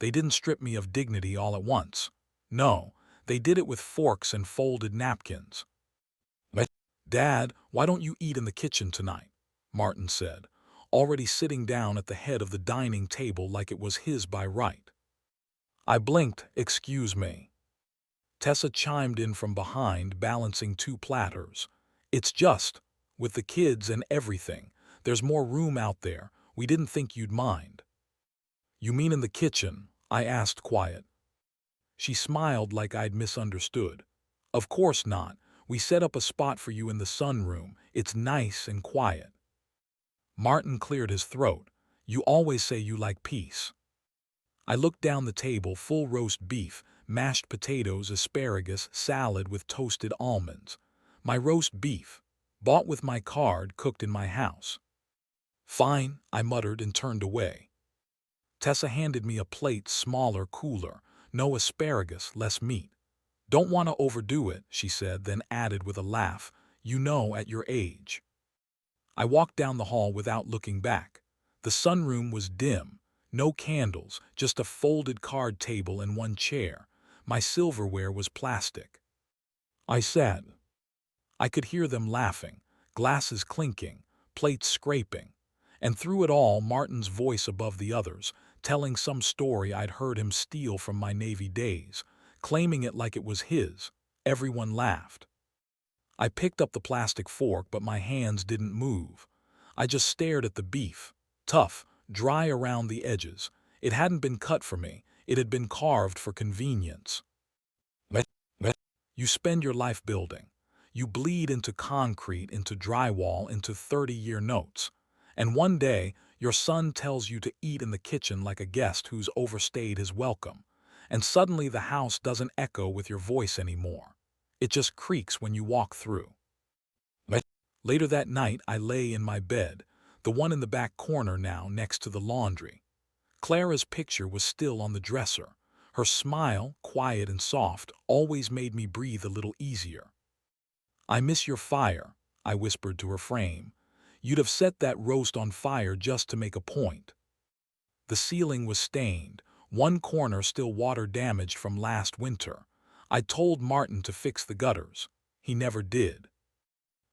They didn't strip me of dignity all at once. No, they did it with forks and folded napkins. "Dad, why don't you eat in the kitchen tonight?" Martin said, already sitting down at the head of the dining table like it was his by right. I blinked. "Excuse me." Tessa chimed in from behind, balancing two platters. "It's just, with the kids and everything, there's more room out there. We didn't think you'd mind." "You mean in the kitchen?" I asked, quiet. She smiled like I'd misunderstood. "Of course not. We set up a spot for you in the sunroom. It's nice and quiet." Martin cleared his throat. "You always say you like peace." I looked down the table, full roast beef, mashed potatoes, asparagus, salad with toasted almonds. My roast beef, bought with my card, cooked in my house. "Fine," I muttered and turned away. Tessa handed me a plate, smaller, cooler. "No asparagus, less meat." "Don't want to overdo it," she said, then added with a laugh, "You know, at your age." I walked down the hall without looking back. The sunroom was dim. No candles, just a folded card table and one chair. My silverware was plastic. I sat. I could hear them laughing, glasses clinking, plates scraping. And through it all, Martin's voice above the others, telling some story I'd heard him steal from my Navy days, claiming it like it was his. Everyone laughed. I picked up the plastic fork, but my hands didn't move. I just stared at the beef, tough, dry around the edges. It hadn't been cut for me. It had been carved for convenience. You spend your life building. You bleed into concrete, into drywall, into 30-year notes. And one day, your son tells you to eat in the kitchen like a guest who's overstayed his welcome. And suddenly the house doesn't echo with your voice anymore. It just creaks when you walk through. Later that night, I lay in my bed, the one in the back corner now next to the laundry. Clara's picture was still on the dresser. Her smile, quiet and soft, always made me breathe a little easier. "I miss your fire," I whispered to her frame. "You'd have set that roast on fire just to make a point." The ceiling was stained, one corner still water damaged from last winter. I told Martin to fix the gutters. He never did.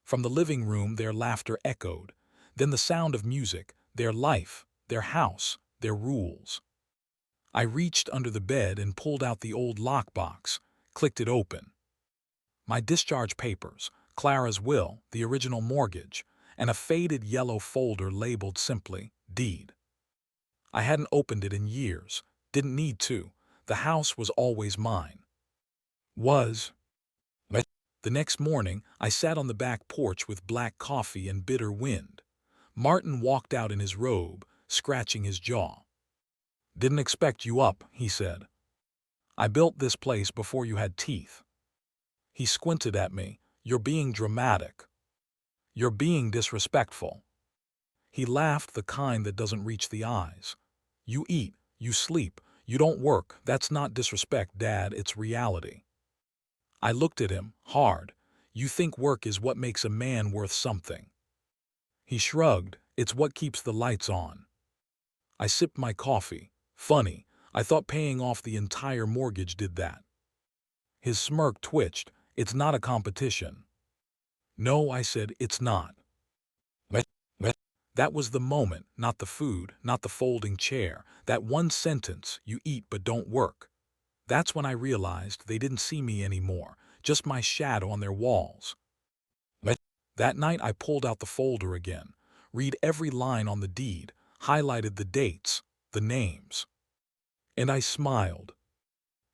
From the living room, their laughter echoed. Then the sound of music, their life, their house, their rules. I reached under the bed and pulled out the old lockbox, clicked it open. My discharge papers, Clara's will, the original mortgage, and a faded yellow folder labeled simply, "Deed." I hadn't opened it in years, didn't need to. The house was always mine. Was. The next morning, I sat on the back porch with black coffee and bitter wind. Martin walked out in his robe, scratching his jaw. "Didn't expect you up," he said. "I built this place before you had teeth." He squinted at me. "You're being dramatic. You're being disrespectful." He laughed, the kind that doesn't reach the eyes. "You eat, you sleep, you don't work. That's not disrespect, Dad, it's reality." I looked at him, hard. "You think work is what makes a man worth something." He shrugged. "It's what keeps the lights on." I sipped my coffee. Funny, I thought paying off the entire mortgage did that. His smirk twitched. "It's not a competition." "No," I said, "it's not." That was the moment, not the food, not the folding chair. That one sentence, "You eat but don't work." That's when I realized they didn't see me anymore, just my shadow on their walls. That night I pulled out the folder again, read every line on the deed, highlighted the dates, the names. And I smiled.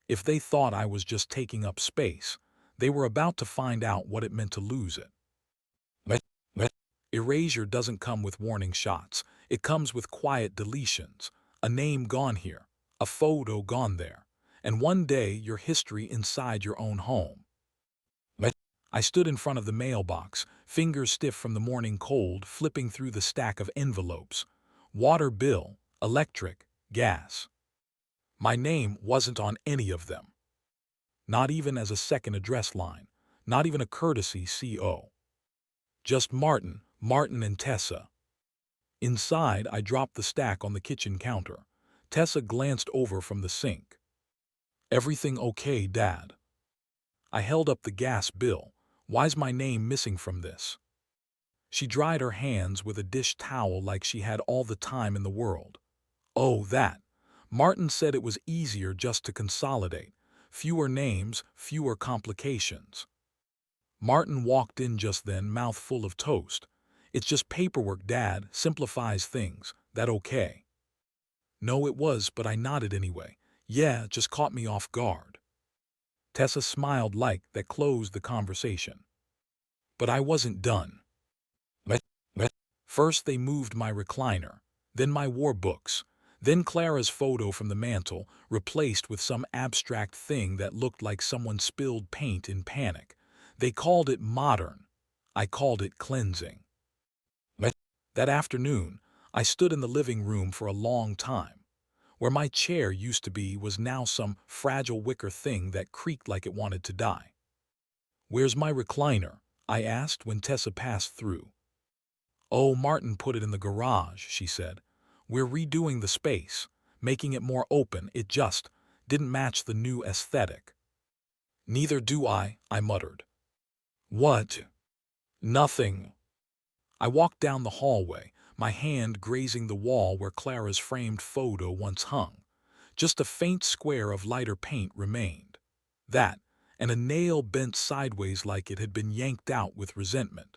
If they thought I was just taking up space, they were about to find out what it meant to lose it. Erasure doesn't come with warning shots. It comes with quiet deletions. A name gone here, a photo gone there, and one day your history inside your own home. I stood in front of the mailbox, fingers stiff from the morning cold, flipping through the stack of envelopes. Water bill, electric, gas. My name wasn't on any of them. Not even as a second address line, not even a courtesy CO. Just Martin, Martin and Tessa. Inside, I dropped the stack on the kitchen counter. Tessa glanced over from the sink. Everything okay, Dad? I held up the gas bill. Why's my name missing from this? She dried her hands with a dish towel like she had all the time in the world. Oh, that. Martin said it was easier just to consolidate. Fewer names, fewer complications. Martin walked in just then, mouth full of toast. It's just paperwork, Dad. Simplifies things. That okay? No, it was, but I nodded anyway. Yeah, it just caught me off guard. Tessa smiled like that closed the conversation. But I wasn't done. First they moved my recliner, then my war books, then Clara's photo from the mantel, replaced with some abstract thing that looked like someone spilled paint in panic. They called it modern. I called it cleansing. That afternoon, I stood in the living room for a long time. Where my chair used to be was now some fragile wicker thing that creaked like it wanted to die. Where's my recliner? I asked when Tessa passed through. Oh, Martin put it in the garage, she said. We're redoing the space, making it more open. It just didn't match the new aesthetic. Neither do I muttered. What? Nothing. I walked down the hallway, my hand grazing the wall where Clara's framed photo once hung. Just a faint square of lighter paint remained. That, and a nail bent sideways like it had been yanked out with resentment.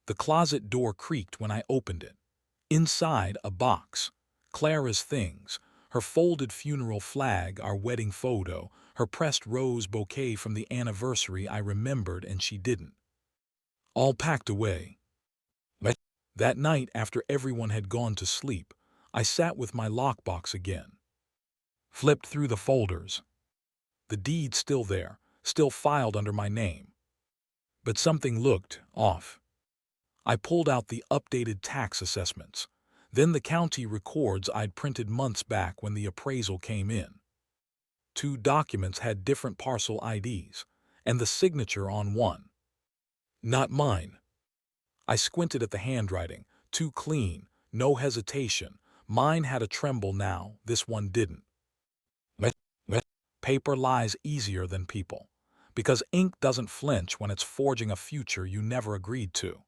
The closet door creaked when I opened it. Inside, a box. Clara's things, her folded funeral flag, our wedding photo, her pressed rose bouquet from the anniversary I remembered and she didn't. All packed away. That night, after everyone had gone to sleep, I sat with my lockbox again. Flipped through the folders. The deed still there, still filed under my name. But something looked off. I pulled out the updated tax assessments, then the county records I'd printed months back when the appraisal came in. 2 documents had different parcel IDs, and the signature on one. Not mine. I squinted at the handwriting, too clean, no hesitation. Mine had a tremble now, this one didn't. Paper lies easier than people, because ink doesn't flinch when it's forging a future you never agreed to.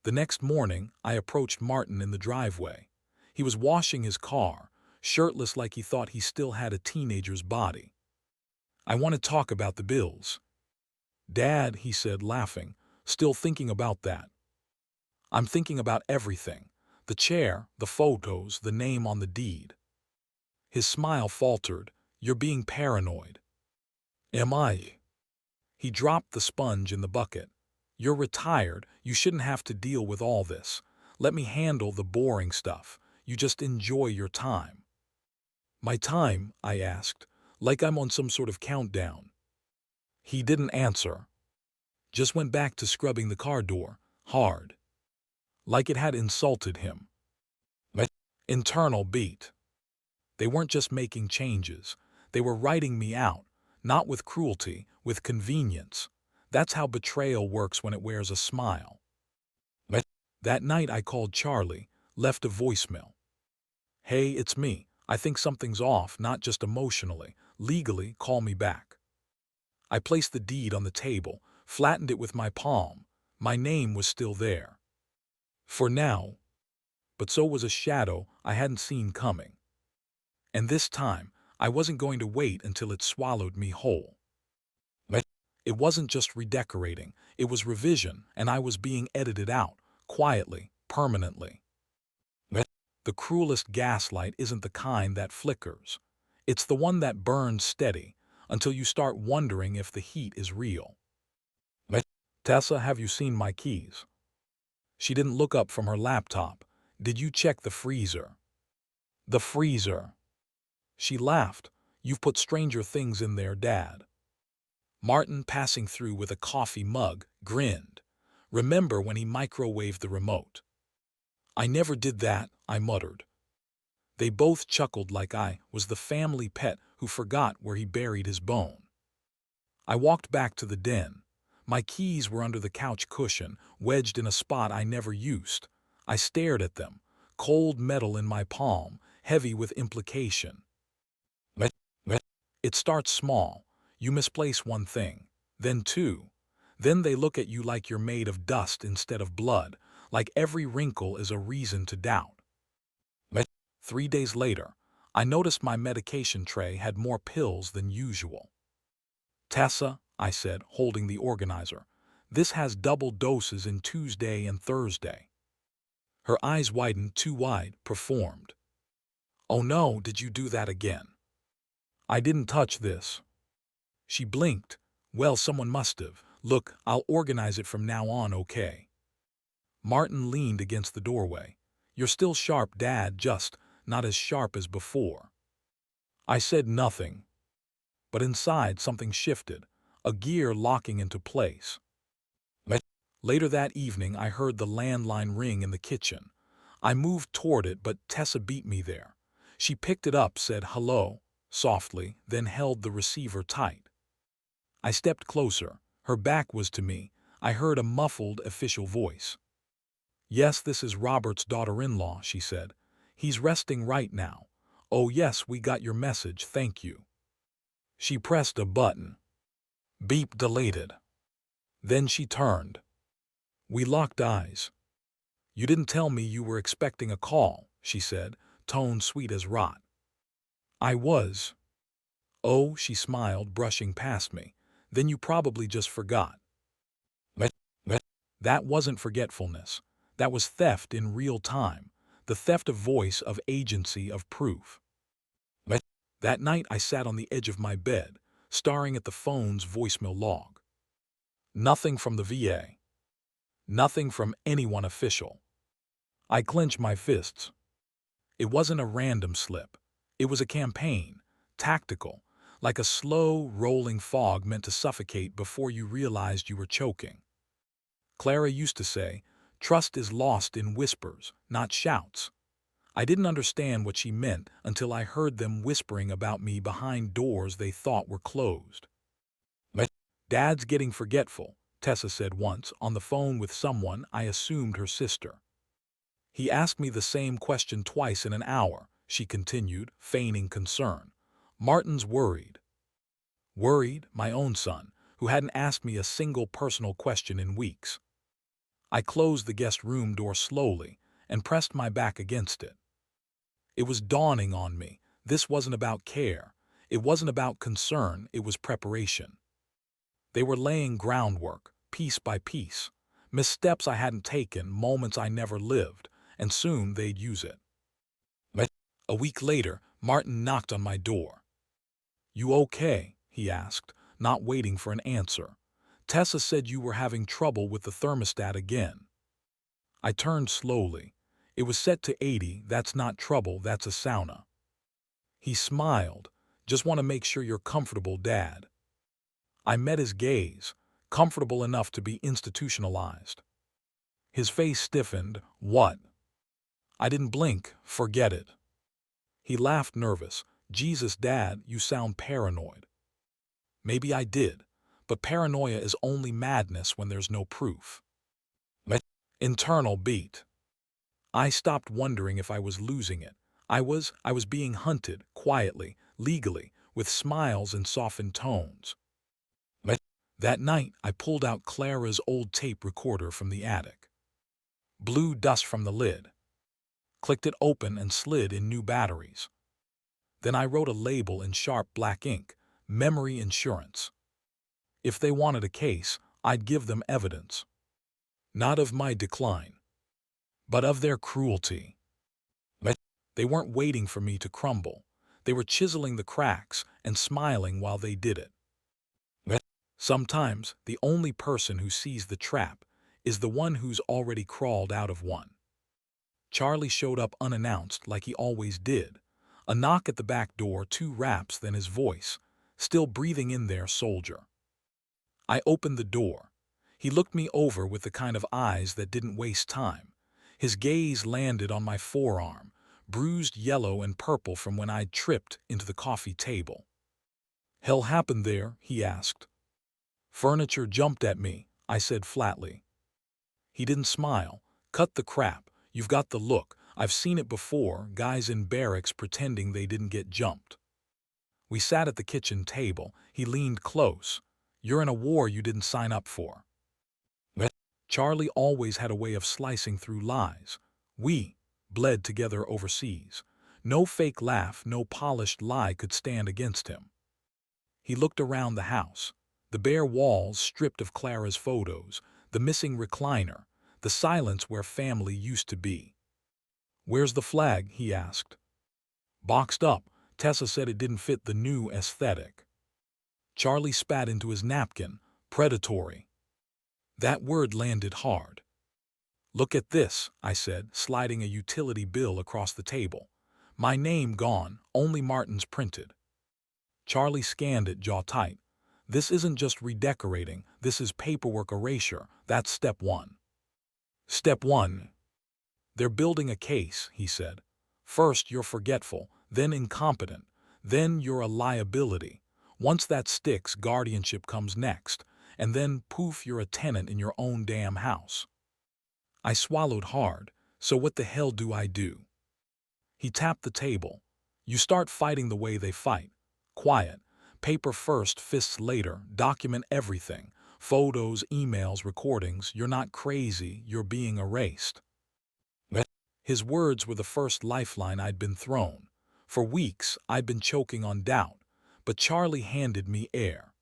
The next morning, I approached Martin in the driveway. He was washing his car, shirtless like he thought he still had a teenager's body. I want to talk about the bills. Dad, he said, laughing, still thinking about that. I'm thinking about everything. The chair, the photos, the name on the deed. His smile faltered. You're being paranoid. Am I? He dropped the sponge in the bucket. You're retired. You shouldn't have to deal with all this. Let me handle the boring stuff. You just enjoy your time. My time? I asked, like I'm on some sort of countdown. He didn't answer. Just went back to scrubbing the car door, hard. Like it had insulted him. Internal beat. They weren't just making changes. They were writing me out, not with cruelty, with convenience. That's how betrayal works when it wears a smile. That night I called Charlie, left a voicemail. Hey, it's me. I think something's off, not just emotionally. Legally, call me back. I placed the deed on the table, flattened it with my palm. My name was still there. For now. But so was a shadow I hadn't seen coming. And this time, I wasn't going to wait until it swallowed me whole. It wasn't just redecorating, it was revision, and I was being edited out, quietly, permanently. The cruelest gaslight isn't the kind that flickers. It's the one that burns steady, until you start wondering if the heat is real. Tessa, have you seen my keys? She didn't look up from her laptop. Did you check the freezer? The freezer. She laughed. You've put stranger things in there, Dad. Martin, passing through with a coffee mug, grinned. Remember when he microwaved the remote? I never did that, I muttered. They both chuckled like I was the family pet who forgot where he buried his bone. I walked back to the den. My keys were under the couch cushion, wedged in a spot I never used. I stared at them, cold metal in my palm, heavy with implication. It starts small. You misplace one thing, then two. Then they look at you like you're made of dust instead of blood, like every wrinkle is a reason to doubt. 3 days later, I noticed my medication tray had more pills than usual. "Tessa," I said, holding the organizer, "this has double doses in Tuesday and Thursday." Her eyes widened too wide, performed. "Oh no, did you do that again?" "I didn't touch this." She blinked. "Well, someone must have. Look, I'll organize it from now on, okay?" Martin leaned against the doorway. "You're still sharp, Dad, just not as sharp as before." I said nothing. But inside something shifted, a gear locking into place. Later that evening, I heard the landline ring in the kitchen. I moved toward it, but Tessa beat me there. She picked it up, said hello, softly, then held the receiver tight. I stepped closer. Her back was to me. I heard a muffled, official voice. "Yes, this is Robert's daughter-in-law," she said. "He's resting right now. Oh yes, we got your message, thank you." She pressed a button. Beep deleted. Then she turned. We locked eyes. "You didn't tell me you were expecting a call," she said, tone sweet as rot. "I was." "Oh," she smiled, brushing past me. "Then you probably just forgot." That wasn't forgetfulness. That was theft in real time. The theft of voice, of agency, of proof. That night I sat on the edge of my bed, staring at the phone's voicemail log. Nothing from the VA. Nothing from anyone official. I clenched my fists. It wasn't a random slip. It was a campaign, tactical, like a slow, rolling fog meant to suffocate before you realized you were choking. Clara used to say, "Trust is lost in whispers, not shouts." I didn't understand what she meant until I heard them whispering about me behind doors they thought were closed. "Dad's getting forgetful," Tessa said once, on the phone with someone I assumed her sister. "He asked me the same question twice in an hour," she continued, feigning concern. "Martin's worried." Worried, my own son, who hadn't asked me a single personal question in weeks. I closed the guest room door slowly and pressed my back against it. It was dawning on me. This wasn't about care. It wasn't about concern. It was preparation. They were laying groundwork, piece by piece. Missteps I hadn't taken, moments I never lived, and soon they'd use it. A week later, Martin knocked on my door. "You okay?" he asked, not waiting for an answer. "Tessa said you were having trouble with the thermostat again." I turned slowly. It was set to 80. "That's not trouble, that's a sauna." He smiled. "Just want to make sure you're comfortable, Dad." I met his gaze, comfortable enough to be institutionalized. His face stiffened. "What?" I didn't blink. "Forget it." He laughed, nervous. "Jesus, Dad, you sound paranoid." Maybe I did, but paranoia is only madness when there's no proof. Internal beat. I stopped wondering if I was losing it. I was being hunted, quietly, legally, with smiles and softened tones. That night, I pulled out Clara's old tape recorder from the attic. Blew dust from the lid. Clicked it open and slid in new batteries. Then I wrote a label in sharp black ink, "Memory Insurance." If they wanted a case, I'd give them evidence. Not of my decline, but of their cruelty. They weren't waiting for me to crumble. They were chiseling the cracks and smiling while they did it. Sometimes, the only person who sees the trap is the one who's already crawled out of one. Charlie showed up unannounced like he always did. A knock at the back door, 2 raps, then his voice, "Still breathing in there, soldier." I opened the door. He looked me over with the kind of eyes that didn't waste time. His gaze landed on my forearm, bruised yellow and purple from when I'd tripped into the coffee table. "Hell happened there?" he asked. "Furniture jumped at me," I said flatly. He didn't smile. "Cut the crap. You've got the look. I've seen it before, guys in barracks pretending they didn't get jumped. We sat at the kitchen table. He leaned close. You're in a war you didn't sign up for. Charlie always had a way of slicing through lies. We bled together overseas. No fake laugh, no polished lie could stand against him. He looked around the house. The bare walls stripped of Clara's photos, the missing recliner, the silence where family used to be. Where's the flag? He asked. Boxed up. Tessa said it didn't fit the new aesthetic. Charlie spat into his napkin. Predatory. That word landed hard. Look at this, I said, sliding a utility bill across the table. My name gone, only Martin's printed. Charlie scanned it, jaw tight. This isn't just redecorating, this is paperwork erasure. That's step one. Step one. They're building a case, he said. First, you're forgetful, then incompetent, then you're a liability. Once that sticks, guardianship comes next, and then, poof, you're a tenant in your own damn house. I swallowed hard. So what the hell do I do? He tapped the table. You start fighting the way they fight. Quiet. Paper first, fists later. Document everything. Photos, emails, recordings. You're not crazy, you're being erased. His words were the first lifeline I'd been thrown. For weeks, I'd been choking on doubt, but Charlie handed me air.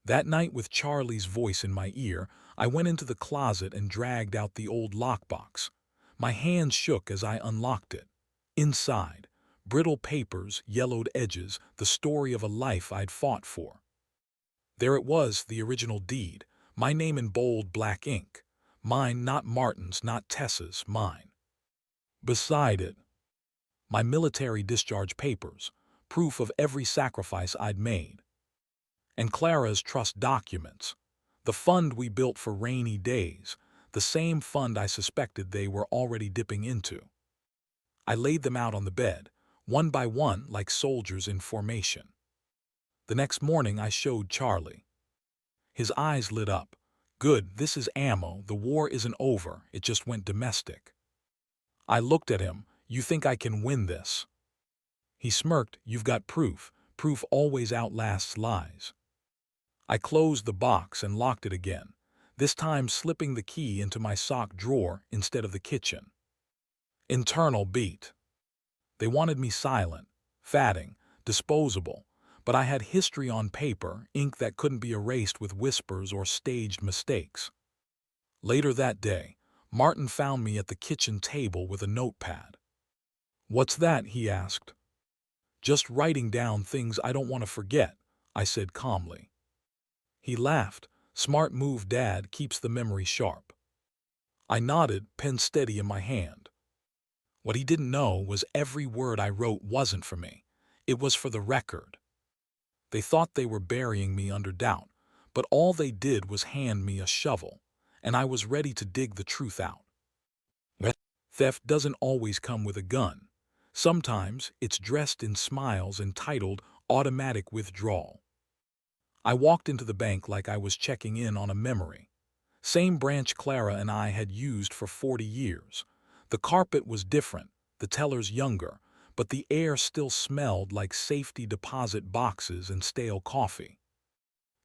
That night, with Charlie's voice in my ear, I went into the closet and dragged out the old lockbox. My hands shook as I unlocked it. Inside, brittle papers, yellowed edges, the story of a life I'd fought for. There it was, the original deed, my name in bold black ink. Mine, not Martin's, not Tessa's, mine. Beside it, my military discharge papers, proof of every sacrifice I'd made. And Clara's trust documents, the fund we built for rainy days, the same fund I suspected they were already dipping into. I laid them out on the bed, one by one like soldiers in formation. The next morning I showed Charlie. His eyes lit up. Good, this is ammo, the war isn't over, it just went domestic. I looked at him. You think I can win this? He smirked. You've got proof. Proof always outlasts lies. I closed the box and locked it again, this time slipping the key into my sock drawer instead of the kitchen. Internal beat. They wanted me silent, fatting, disposable, but I had history on paper, ink that couldn't be erased with whispers or staged mistakes. Later that day, Martin found me at the kitchen table with a notepad. What's that? He asked. Just writing down things I don't want to forget, I said calmly. He laughed. Smart move, Dad, keeps the memory sharp. I nodded, pen steady in my hand. What he didn't know was every word I wrote wasn't for me. It was for the record. They thought they were burying me under doubt, but all they did was hand me a shovel, and I was ready to dig the truth out. Theft doesn't always come with a gun. Sometimes it's dressed in smiles and titled automatic withdrawal. I walked into the bank like I was checking in on a memory. Same branch Clara and I had used for 40 years. The carpet was different, the tellers younger, but the air still smelled like safety deposit boxes and stale coffee.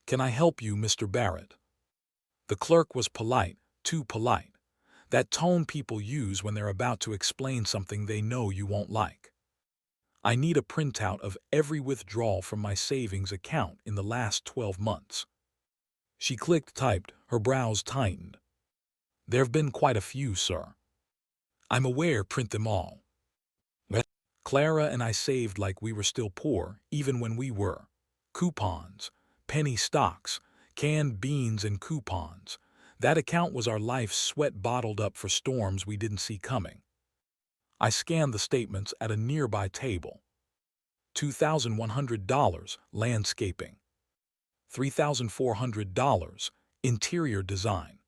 Can I help you, Mr. Barrett? The clerk was polite, too polite. That tone people use when they're about to explain something they know you won't like. I need a printout of every withdrawal from my savings account in the last 12 months. She clicked typed, her brows tightened. There've been quite a few, sir. I'm aware, print them all. Clara and I saved like we were still poor, even when we were. Coupons, penny stocks, canned beans and coupons. That account was our life's sweat bottled up for storms we didn't see coming. I scanned the statements at a nearby table. $2,100, landscaping. $3,400, interior design.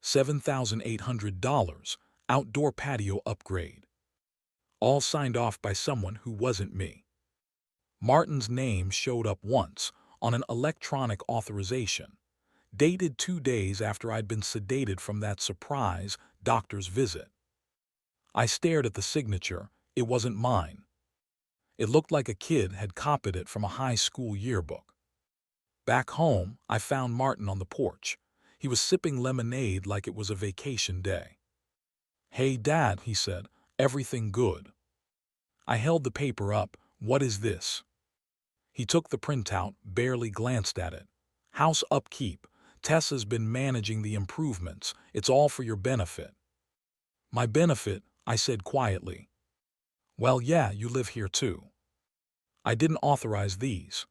$7,800, outdoor patio upgrade. All signed off by someone who wasn't me. Martin's name showed up once on an electronic authorization, dated 2 days after I'd been sedated from that surprise doctor's visit. I stared at the signature. It wasn't mine. It looked like a kid had copied it from a high school yearbook. Back home, I found Martin on the porch. He was sipping lemonade like it was a vacation day. "Hey, Dad," he said, "everything good?" I held the paper up. "What is this?" He took the printout, barely glanced at it. "House upkeep. Tessa's been managing the improvements. It's all for your benefit." "My benefit," I said quietly. "Well, yeah, you live here too. I didn't authorize these."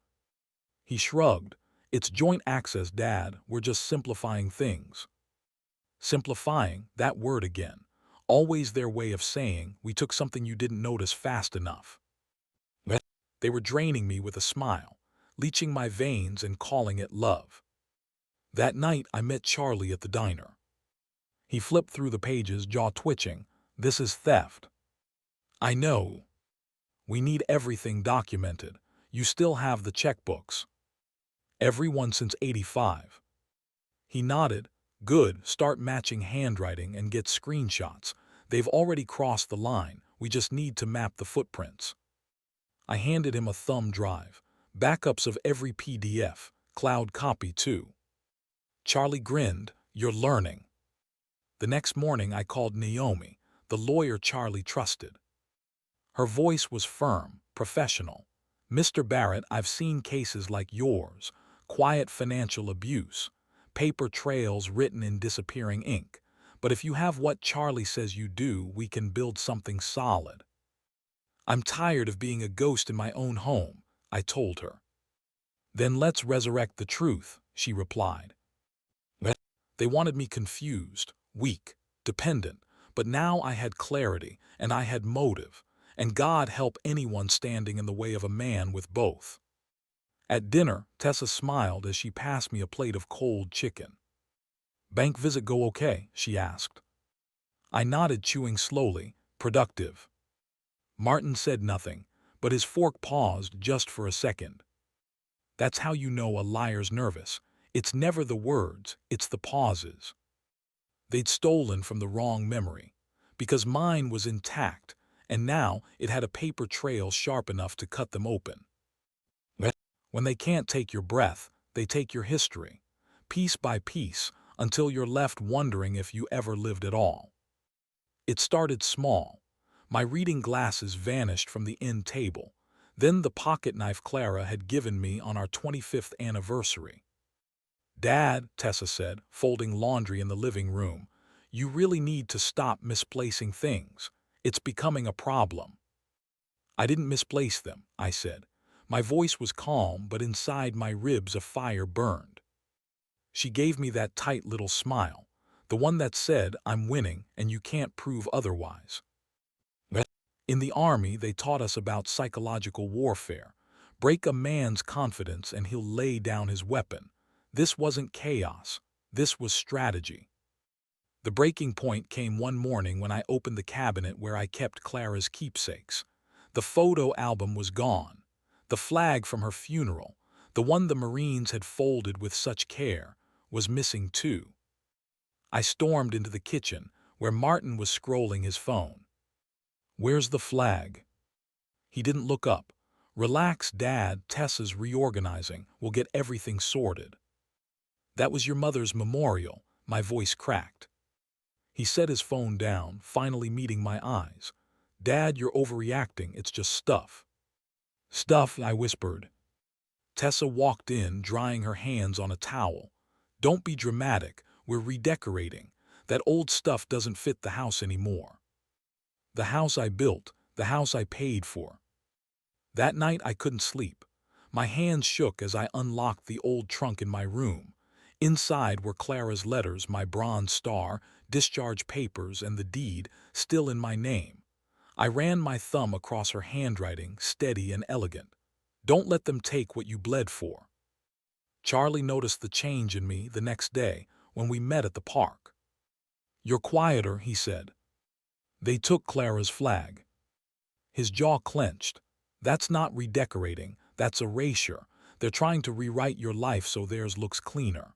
He shrugged. "It's joint access, Dad. We're just simplifying things." Simplifying, that word again. Always their way of saying, we took something you didn't notice fast enough. They were draining me with a smile, leeching my veins and calling it love. That night I met Charlie at the diner. He flipped through the pages, jaw twitching. "This is theft." "I know. We need everything documented. You still have the checkbooks." "Everyone since '85. He nodded. "Good, start matching handwriting and get screenshots. They've already crossed the line. We just need to map the footprints." I handed him a thumb drive. Backups of every PDF, cloud copy too. Charlie grinned. "You're learning." The next morning I called Naomi, the lawyer Charlie trusted. Her voice was firm, professional. "Mr. Barrett, I've seen cases like yours. Quiet financial abuse. Paper trails written in disappearing ink. But if you have what Charlie says you do, we can build something solid." "I'm tired of being a ghost in my own home," I told her. "Then let's resurrect the truth," she replied. They wanted me confused, weak, dependent, but now I had clarity and I had motive, and God help anyone standing in the way of a man with both. At dinner, Tessa smiled as she passed me a plate of cold chicken. "Bank visit go okay?" she asked. I nodded, chewing slowly. "Productive." Martin said nothing, but his fork paused just for a second. That's how you know a liar's nervous. It's never the words, it's the pauses. They'd stolen from the wrong memory, because mine was intact, and now it had a paper trail sharp enough to cut them open. When they can't take your breath, they take your history, piece by piece, until you're left wondering if you ever lived at all. It started small. My reading glasses vanished from the end table, then the pocket knife Clara had given me on our 25th anniversary. "Dad," Tessa said, folding laundry in the living room, "you really need to stop misplacing things. It's becoming a problem." "I didn't misplace them," I said. My voice was calm, but inside my ribs a fire burned. She gave me that tight little smile, the one that said, "I'm winning and you can't prove otherwise." In the army, they taught us about psychological warfare. Break a man's confidence and he'll lay down his weapon. This wasn't chaos. This was strategy. The breaking point came one morning when I opened the cabinet where I kept Clara's keepsakes. The photo album was gone. The flag from her funeral, the one the Marines had folded with such care, was missing too. I stormed into the kitchen, where Martin was scrolling his phone. "Where's the flag?" He didn't look up. "Relax, Dad, Tessa's reorganizing. We'll get everything sorted." "That was your mother's memorial." My voice cracked. He set his phone down, finally meeting my eyes. "Dad, you're overreacting. It's just stuff." "Stuff," I whispered. Tessa walked in, drying her hands on a towel. "Don't be dramatic. We're redecorating. That old stuff doesn't fit the house anymore." "The house I built, the house I paid for." That night I couldn't sleep. My hands shook as I unlocked the old trunk in my room. Inside were Clara's letters, my bronze star, discharge papers, and the deed, still in my name. I ran my thumb across her handwriting, steady and elegant. "Don't let them take what you bled for." Charlie noticed the change in me the next day when we met at the park. "You're quieter," he said. "They took Clara's flag." His jaw clenched. "That's not redecorating, that's erasure. They're trying to rewrite your life so theirs looks cleaner."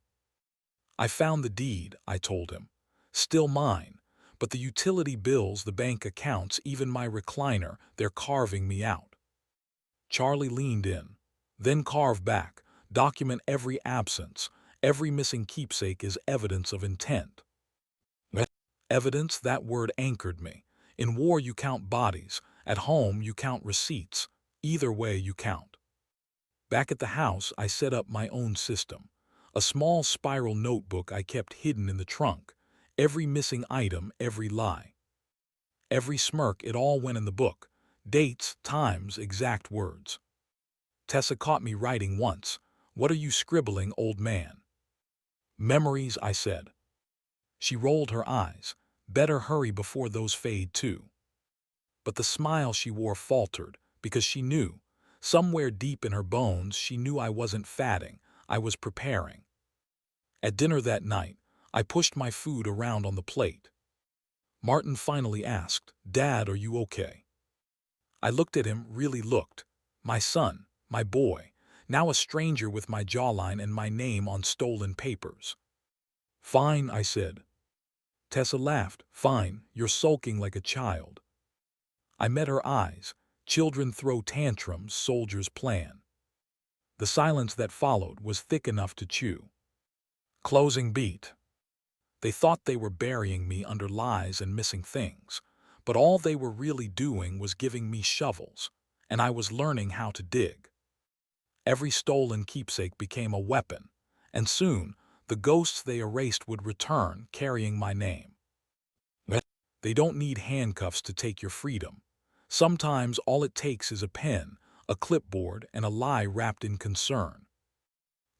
"I found the deed," I told him. "Still mine, But the utility bills, the bank accounts, even my recliner, they're carving me out. Charlie leaned in, then carved back. Document every absence. Every missing keepsake is evidence of intent. Evidence, that word anchored me. In war you count bodies. At home you count receipts. Either way you count. Back at the house I set up my own system. A small spiral notebook I kept hidden in the trunk. Every missing item, every lie. Every smirk, it all went in the book. Dates, times, exact words. Tessa caught me writing once. "What are you scribbling, old man?" "Memories," I said. She rolled her eyes. "Better hurry before those fade too." But the smile she wore faltered, because she knew. Somewhere deep in her bones she knew I wasn't fatting, I was preparing. At dinner that night, I pushed my food around on the plate. Martin finally asked, "Dad, are you okay?" I looked at him, really looked. My son, my boy, now a stranger with my jawline and my name on stolen papers. "Fine," I said. Tessa laughed. "Fine, you're sulking like a child." I met her eyes. Children throw tantrums, soldiers plan. The silence that followed was thick enough to chew. Closing beat. They thought they were burying me under lies and missing things, but all they were really doing was giving me shovels, and I was learning how to dig. Every stolen keepsake became a weapon, and soon the ghosts they erased would return carrying my name. They don't need handcuffs to take your freedom. Sometimes all it takes is a pen, a clipboard, and a lie wrapped in concern.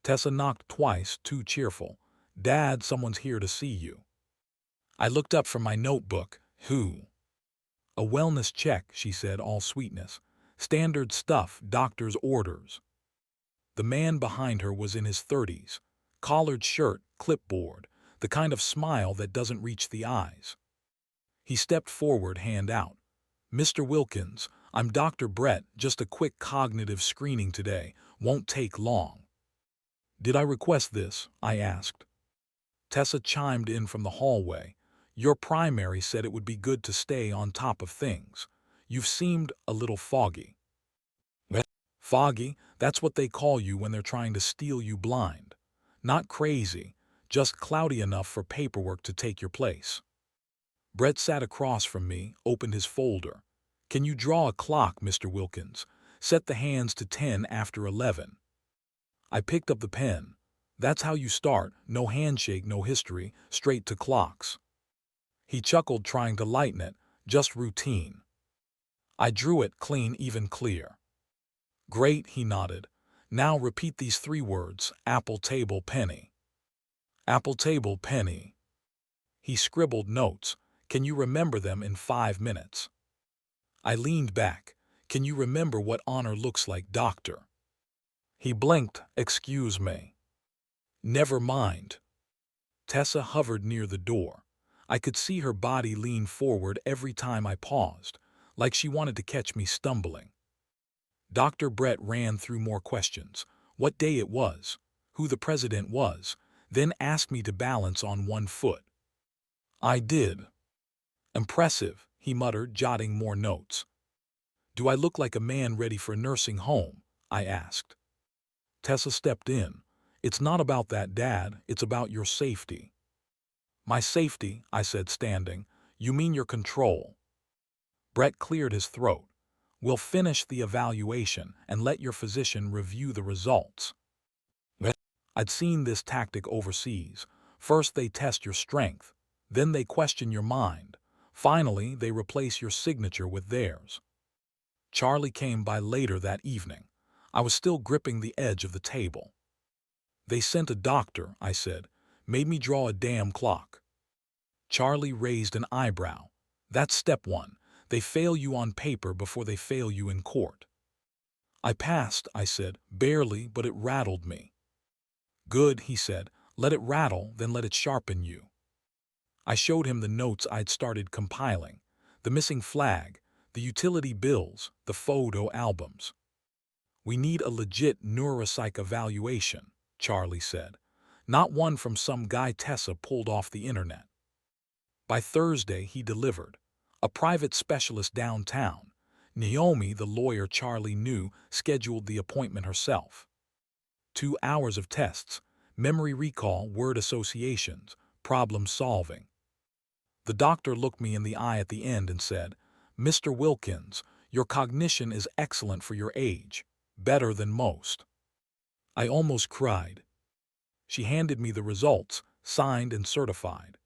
Tessa knocked twice, too cheerful. "Dad, someone's here to see you." I looked up from my notebook. "Who?" "A wellness check," she said, all sweetness. "Standard stuff, doctor's orders." The man behind her was in his 30s. Collared shirt, clipboard, the kind of smile that doesn't reach the eyes. He stepped forward, hand out. "Mr. Wilkins, I'm Dr. Brett, just a quick cognitive screening today. Won't take long." "Did I request this?" I asked. Tessa chimed in from the hallway. "Your primary said it would be good to stay on top of things. You've seemed a little foggy." "Foggy? That's what they call you when they're trying to steal you blind. Not crazy, just cloudy enough for paperwork to take your place." Brett sat across from me, opened his folder. "Can you draw a clock, Mr. Wilkins? Set the hands to 10 after 11. I picked up the pen. "That's how you start. No handshake, no history, straight to clocks." He chuckled, trying to lighten it. "Just routine." I drew it, clean, even, clear. "Great," he nodded. "Now repeat these 3 words, apple, table, penny." "Apple, table, penny." He scribbled notes. "Can you remember them in 5 minutes?" I leaned back. "Can you remember what honor looks like, doctor?" He blinked. "Excuse me." "Never mind." Tessa hovered near the door. I could see her body lean forward every time I paused, like she wanted to catch me stumbling. Dr. Brett ran through more questions. What day it was, who the president was, then asked me to balance on one foot. I did. "Impressive," he muttered, jotting more notes. "Do I look like a man ready for a nursing home?" I asked. Tessa stepped in. "It's not about that, Dad. It's about your safety." "My safety," I said, standing. "You mean your control." Brett cleared his throat. "We'll finish the evaluation and let your physician review the results." I'd seen this tactic overseas. First they test your strength, then they question your mind. Finally, they replace your signature with theirs. Charlie came by later that evening. I was still gripping the edge of the table. "They sent a doctor," I said. "Made me draw a damn clock." Charlie raised an eyebrow. "That's step 1. They fail you on paper before they fail you in court." "I passed," I said. "Barely, but it rattled me." "Good," he said. "Let it rattle, then let it sharpen you." I showed him the notes I'd started compiling. The missing flag, the utility bills, the photo albums. "We need a legit neuropsych evaluation," Charlie said. "Not one from some guy Tessa pulled off the internet." By Thursday, he delivered. A private specialist downtown. Naomi, the lawyer Charlie knew, scheduled the appointment herself. 2 hours of tests, memory recall, word associations, problem solving. The doctor looked me in the eye at the end and said, "Mr. Wilkins, your cognition is excellent for your age, better than most." I almost cried. She handed me the results, signed and certified.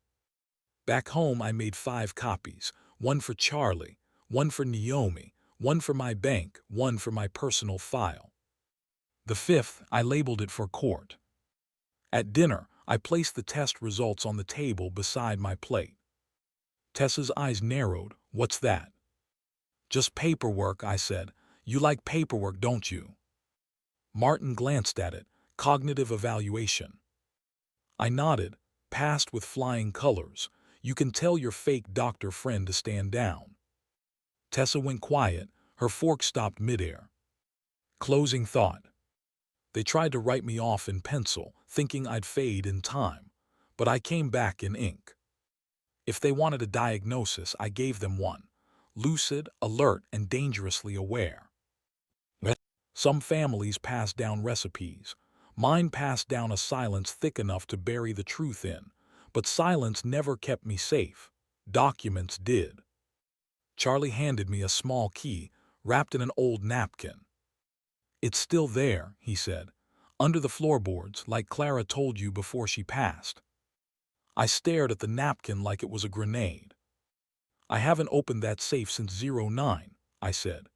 Back home, I made 5 copies, one for Charlie, one for Naomi, one for my bank, one for my personal file. The 5th, I labeled it for court. At dinner, I placed the test results on the table beside my plate. Tessa's eyes narrowed. "What's that?" "Just paperwork," I said. "You like paperwork, don't you?" Martin glanced at it. "Cognitive evaluation." I nodded. "Passed with flying colors. You can tell your fake doctor friend to stand down." Tessa went quiet. Her fork stopped midair. Closing thought. They tried to write me off in pencil, thinking I'd fade in time, but I came back in ink. If they wanted a diagnosis, I gave them one: lucid, alert, and dangerously aware. Some families pass down recipes. Mine passed down a silence thick enough to bury the truth in, but silence never kept me safe. Documents did. Charlie handed me a small key, wrapped in an old napkin. "It's still there," he said, "under the floorboards, like Clara told you before she passed." I stared at the napkin like it was a grenade. "I haven't opened that safe since '09, I said.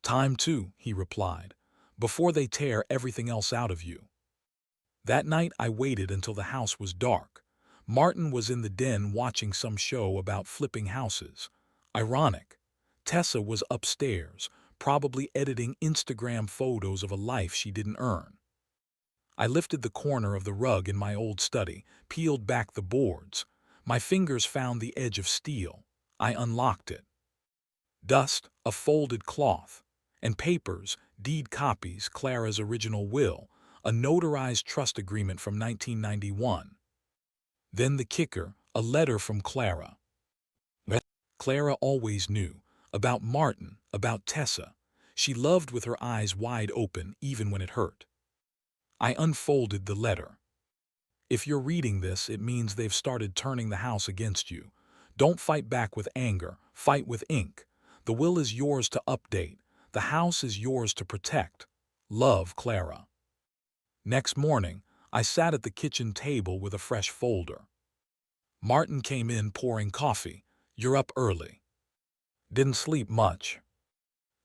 "Time to," he replied, "before they tear everything else out of you." That night I waited until the house was dark. Martin was in the den watching some show about flipping houses. Ironic. Tessa was upstairs, probably editing Instagram photos of a life she didn't earn. I lifted the corner of the rug in my old study, peeled back the boards. My fingers found the edge of steel. I unlocked it. Dust, a folded cloth, and papers, deed copies, Clara's original will, a notarized trust agreement from 1991. Then the kicker, a letter from Clara. Clara always knew, about Martin, about Tessa. She loved with her eyes wide open, even when it hurt. I unfolded the letter. "If you're reading this, it means they've started turning the house against you. Don't fight back with anger, fight with ink. The will is yours to update. The house is yours to protect. Love, Clara." Next morning, I sat at the kitchen table with a fresh folder. Martin came in pouring coffee. "You're up early. Didn't sleep much.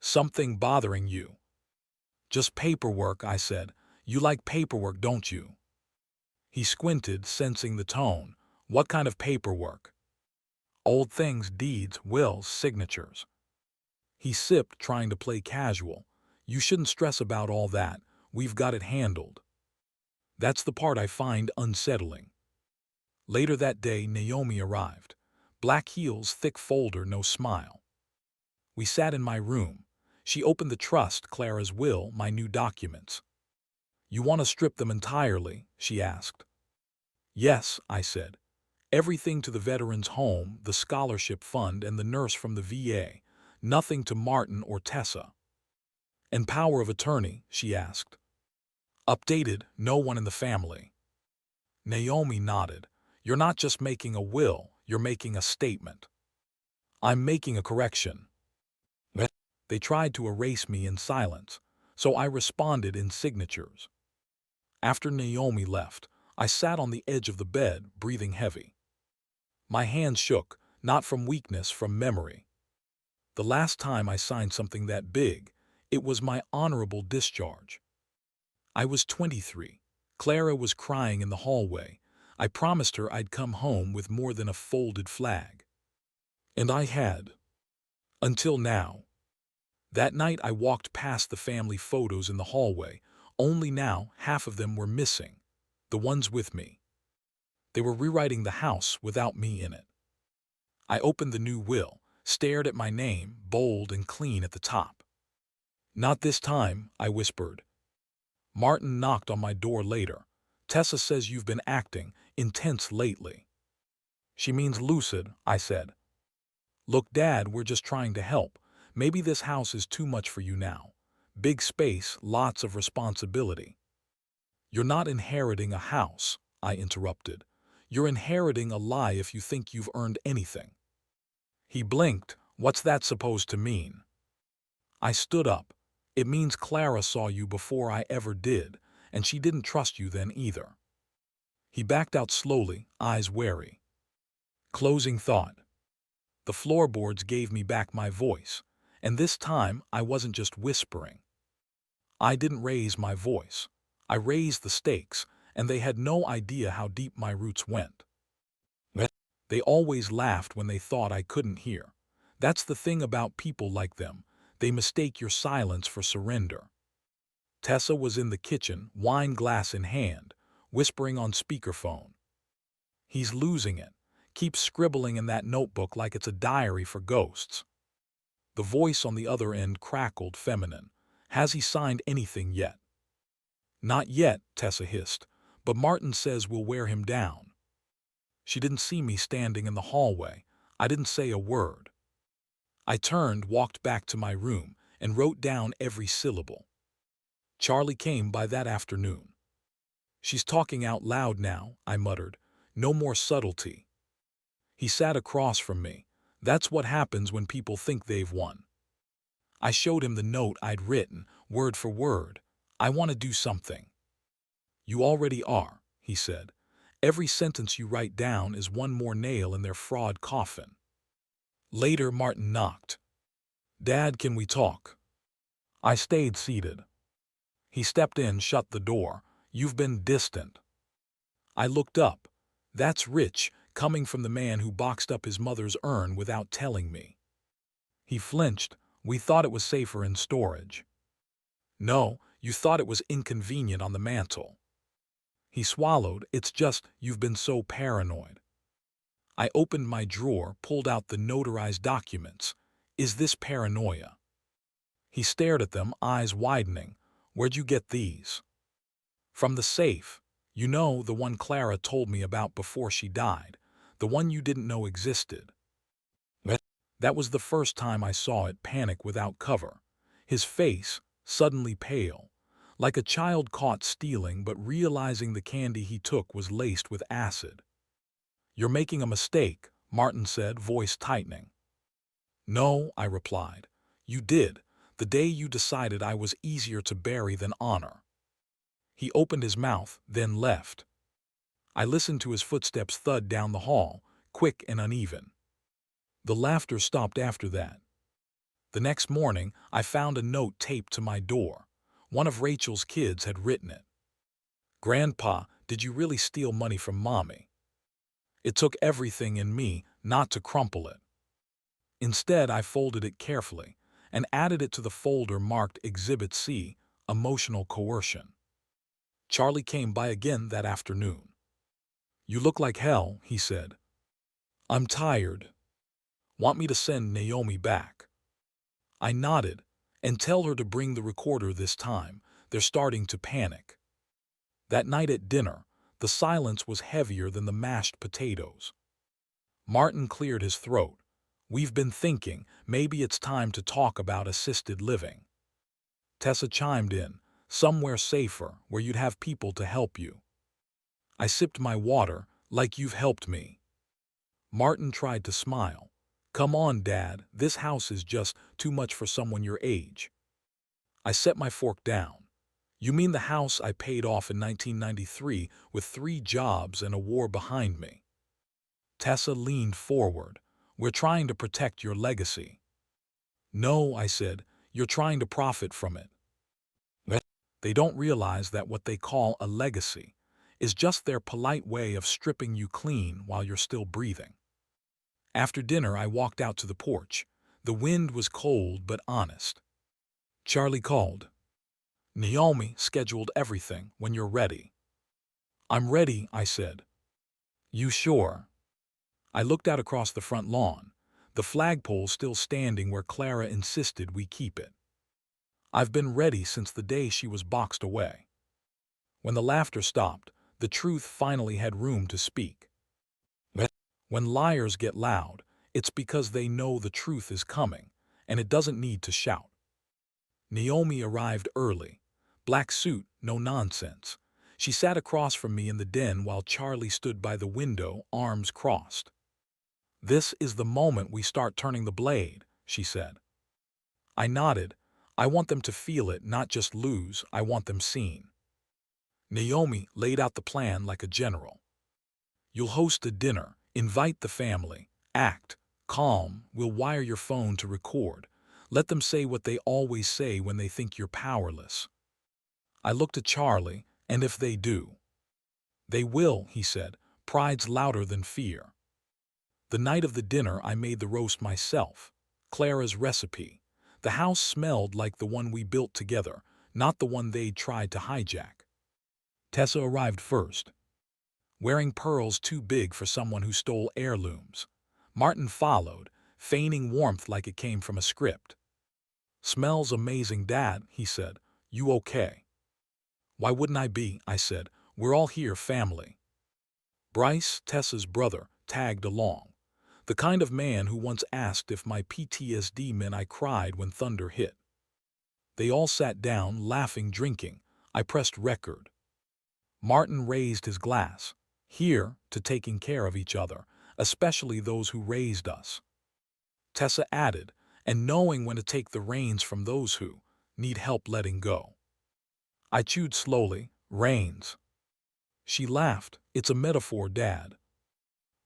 Something bothering you?" "Just paperwork," I said. "You like paperwork, don't you?" He squinted, sensing the tone. "What kind of paperwork?" "Old things, deeds, wills, signatures." He sipped, trying to play casual. "You shouldn't stress about all that. We've got it handled." That's the part I find unsettling. Later that day, Naomi arrived. Black heels, thick folder, no smile. We sat in my room. She opened the trust, Clara's will, my new documents. "You want to strip them entirely?" she asked. "Yes," I said. "Everything to the veterans' home, the scholarship fund, and the nurse from the VA. Nothing to Martin or Tessa." "And power of attorney?" she asked. "Updated, no one in the family." Naomi nodded. "You're not just making a will, you're making a statement." "I'm making a correction." They tried to erase me in silence, so I responded in signatures. After Naomi left, I sat on the edge of the bed, breathing heavy. My hands shook, not from weakness, from memory. The last time I signed something that big, it was my honorable discharge. I was 23. Clara was crying in the hallway. I promised her I'd come home with more than a folded flag. And I had. Until now. That night I walked past the family photos in the hallway. Only now, half of them were missing. The ones with me. They were rewriting the house without me in it. I opened the new will, stared at my name, bold and clean at the top. "Not this time," I whispered. Martin knocked on my door later. "Tessa says you've been acting intense lately." She means lucid, I said. Look, Dad, we're just trying to help. Maybe this house is too much for you now. Big space, lots of responsibility. You're not inheriting a house, I interrupted. You're inheriting a lie if you think you've earned anything. He blinked. What's that supposed to mean? I stood up. It means Clara saw you before I ever did, and she didn't trust you then either. He backed out slowly, eyes wary. Closing thought. The floorboards gave me back my voice, and this time I wasn't just whispering. I didn't raise my voice. I raised the stakes, and they had no idea how deep my roots went. They always laughed when they thought I couldn't hear. That's the thing about people like them. They mistake your silence for surrender. Tessa was in the kitchen, wine glass in hand, whispering on speakerphone. He's losing it. Keeps scribbling in that notebook like it's a diary for ghosts. The voice on the other end crackled, feminine. Has he signed anything yet? Not yet, Tessa hissed, but Martin says we'll wear him down. She didn't see me standing in the hallway. I didn't say a word. I turned, walked back to my room, and wrote down every syllable. Charlie came by that afternoon. She's talking out loud now, I muttered. No more subtlety. He sat across from me. That's what happens when people think they've won. I showed him the note I'd written, word for word. I want to do something. You already are, he said. Every sentence you write down is one more nail in their fraud coffin. Later, Martin knocked. Dad, can we talk? I stayed seated. He stepped in, shut the door. You've been distant. I looked up. That's rich, coming from the man who boxed up his mother's urn without telling me. He flinched. We thought it was safer in storage. No, you thought it was inconvenient on the mantel. He swallowed. It's just, you've been so paranoid. I opened my drawer, pulled out the notarized documents. Is this paranoia? He stared at them, eyes widening. Where'd you get these? From the safe. You know, the one Clara told me about before she died. The one you didn't know existed. That was the first time I saw it, panic without cover. His face, suddenly pale, like a child caught stealing but realizing the candy he took was laced with acid. You're making a mistake, Martin said, voice tightening. No, I replied. You did, the day you decided I was easier to bury than honor. He opened his mouth, then left. I listened to his footsteps thud down the hall, quick and uneven. The laughter stopped after that. The next morning, I found a note taped to my door. One of Rachel's kids had written it. Grandpa, did you really steal money from Mommy? It took everything in me not to crumple it. Instead, I folded it carefully and added it to the folder marked Exhibit C, Emotional Coercion. Charlie came by again that afternoon. You look like hell, he said. I'm tired. Want me to send Naomi back? I nodded. And tell her to bring the recorder this time. They're starting to panic. That night at dinner, the silence was heavier than the mashed potatoes. Martin cleared his throat. We've been thinking, maybe it's time to talk about assisted living. Tessa chimed in, somewhere safer, where you'd have people to help you. I sipped my water, like you've helped me. Martin tried to smile. Come on, Dad, this house is just too much for someone your age. I set my fork down. You mean the house I paid off in 1993 with 3 jobs and a war behind me? Tessa leaned forward. We're trying to protect your legacy. No, I said, you're trying to profit from it. They don't realize that what they call a legacy is just their polite way of stripping you clean while you're still breathing. After dinner, I walked out to the porch. The wind was cold but honest. Charlie called. Naomi scheduled everything when you're ready. I'm ready, I said. You sure? I looked out across the front lawn, the flagpole still standing where Clara insisted we keep it. I've been ready since the day she was boxed away. When the laughter stopped, the truth finally had room to speak. When liars get loud, it's because they know the truth is coming, and it doesn't need to shout. Naomi arrived early. Black suit, no nonsense. She sat across from me in the den while Charlie stood by the window, arms crossed. "This is the moment we start turning the blade," she said. I nodded. I want them to feel it, not just lose. I want them seen. Naomi laid out the plan like a general. "You'll host a dinner, invite the family, act calm, we'll wire your phone to record. Let them say what they always say when they think you're powerless." I looked at Charlie, and if they do. "They will," he said. "Pride's louder than fear." The night of the dinner I made the roast myself. Clara's recipe. The house smelled like the one we built together, not the one they'd tried to hijack. Tessa arrived first, wearing pearls too big for someone who stole heirlooms. Martin followed, feigning warmth like it came from a script. "Smells amazing, Dad," he said. "You okay?" "Why wouldn't I be?" I said. "We're all here, family." Bryce, Tessa's brother, tagged along. The kind of man who once asked if my PTSD meant I cried when thunder hit. They all sat down, laughing, drinking. I pressed record. Martin raised his glass. "Here to taking care of each other, especially those who raised us." Tessa added, "And knowing when to take the reins from those who need help letting go." I chewed slowly. "Reins." She laughed. "It's a metaphor, Dad."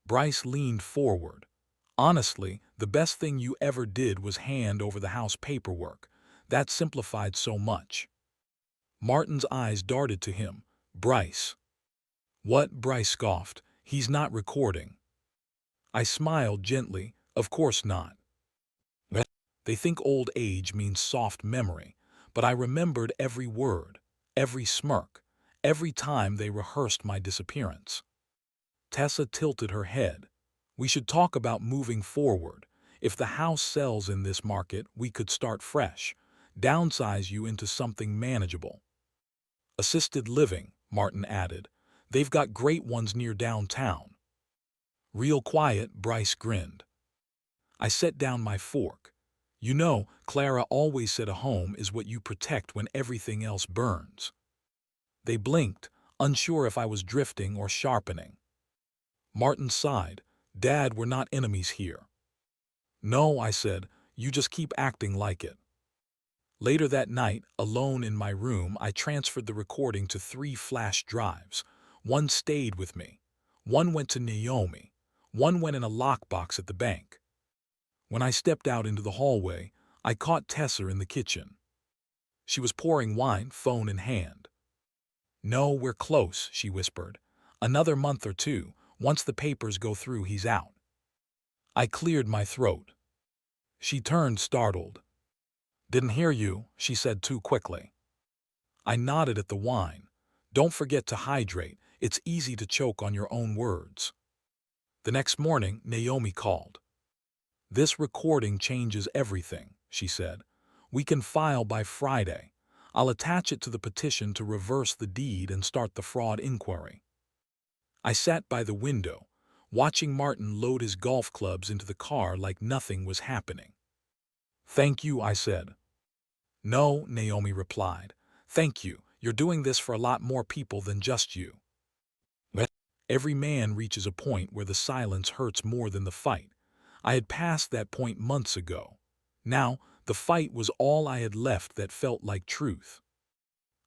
Bryce leaned forward. "Honestly, the best thing you ever did was hand over the house paperwork. That simplified so much." Martin's eyes darted to him. "Bryce." "What?" Bryce scoffed. "He's not recording." I smiled gently. "Of course not." They think old age means soft memory, but I remembered every word, every smirk, every time they rehearsed my disappearance. Tessa tilted her head. "We should talk about moving forward. If the house sells in this market, we could start fresh, downsize you into something manageable." "Assisted living," Martin added. "They've got great ones near downtown." "Real quiet," Bryce grinned. I set down my fork. "You know, Clara always said a home is what you protect when everything else burns." They blinked, unsure if I was drifting or sharpening. Martin sighed. "Dad, we're not enemies here." "No," I said. "You just keep acting like it." Later that night, alone in my room, I transferred the recording to 3 flash drives. One stayed with me. One went to Naomi. One went in a lockbox at the bank. When I stepped out into the hallway, I caught Tessa in the kitchen. She was pouring wine, phone in hand. "No, we're close," she whispered. "Another month or two. Once the papers go through, he's out." I cleared my throat. She turned, startled. "Didn't hear you," she said too quickly. I nodded at the wine. "Don't forget to hydrate. It's easy to choke on your own words." The next morning, Naomi called. "This recording changes everything," she said. "We can file by Friday. I'll attach it to the petition to reverse the deed and start the fraud inquiry." I sat by the window, watching Martin load his golf clubs into the car like nothing was happening. "Thank you," I said. "No," Naomi replied. "Thank you. You're doing this for a lot more people than just you." Every man reaches a point where the silence hurts more than the fight. I had passed that point months ago. Now, the fight was all I had left that felt like truth.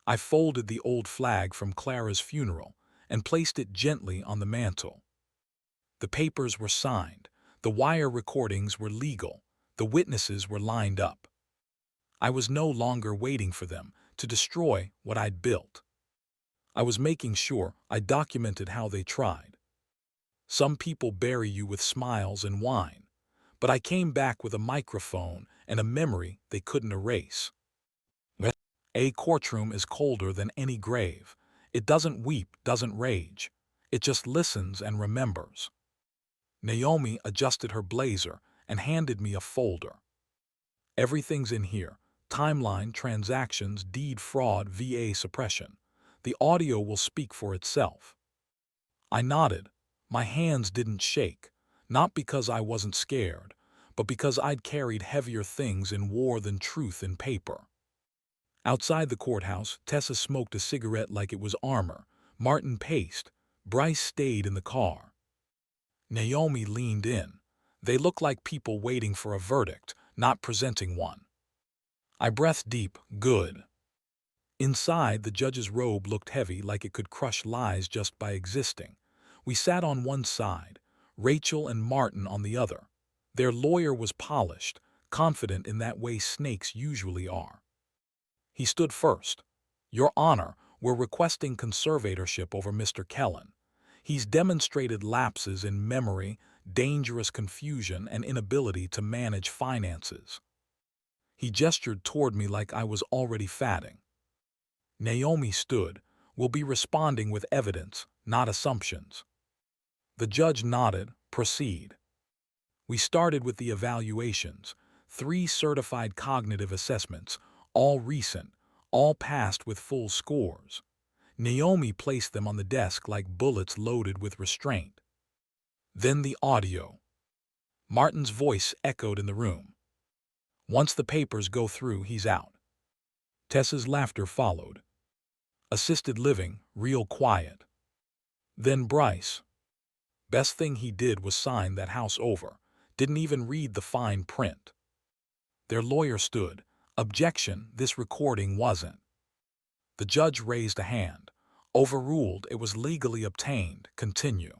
I folded the old flag from Clara's funeral and placed it gently on the mantel. The papers were signed. The wire recordings were legal. The witnesses were lined up. I was no longer waiting for them to destroy what I'd built. I was making sure I documented how they tried. Some people bury you with smiles and wine, but I came back with a microphone and a memory they couldn't erase. A courtroom is colder than any grave. It doesn't weep, doesn't rage. It just listens and remembers. Naomi adjusted her blazer and handed me a folder. "Everything's in here. Timeline, transactions, deed fraud, VA suppression. The audio will speak for itself." I nodded. My hands didn't shake. Not because I wasn't scared, but because I'd carried heavier things in war than truth in paper. Outside the courthouse, Tessa smoked a cigarette like it was armor. Martin paced. Bryce stayed in the car. Naomi leaned in. They looked like people waiting for a verdict, not presenting one. I breathed deep. Good. Inside, the judge's robe looked heavy, like it could crush lies just by existing. We sat on one side, Rachel and Martin on the other. Their lawyer was polished, confident in that way snakes usually are. He stood first. Your Honor, we're requesting conservatorship over Mr. Kellen. He's demonstrated lapses in memory, dangerous confusion, and inability to manage finances. He gestured toward me like I was already fatting. Naomi stood. We'll be responding with evidence, not assumptions. The judge nodded. Proceed. We started with the evaluations, 3 certified cognitive assessments, all recent, all passed with full scores. Naomi placed them on the desk like bullets loaded with restraint. Then the audio. Martin's voice echoed in the room. Once the papers go through, he's out. Tessa's laughter followed. Assisted living, real quiet. Then Bryce. Best thing he did was sign that house over. Didn't even read the fine print. Their lawyer stood. Objection, this recording wasn't. The judge raised a hand. Overruled, it was legally obtained. Continue.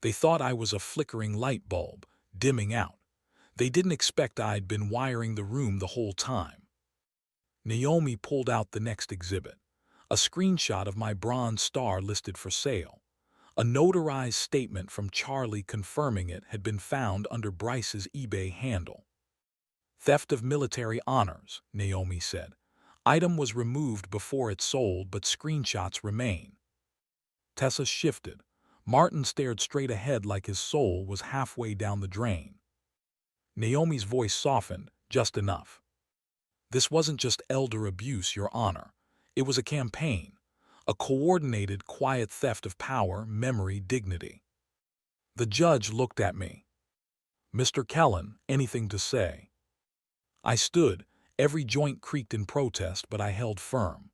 They thought I was a flickering light bulb, dimming out. They didn't expect I'd been wiring the room the whole time. Naomi pulled out the next exhibit. A screenshot of my bronze star listed for sale. A notarized statement from Charlie confirming it had been found under Bryce's eBay handle. Theft of military honors, Naomi said. Item was removed before it sold, but screenshots remain. Tessa shifted. Martin stared straight ahead like his soul was halfway down the drain. Naomi's voice softened, just enough. This wasn't just elder abuse, Your Honor. It was a campaign. A coordinated, quiet theft of power, memory, dignity. The judge looked at me. Mr. Kellen, anything to say? I stood. Every joint creaked in protest, but I held firm.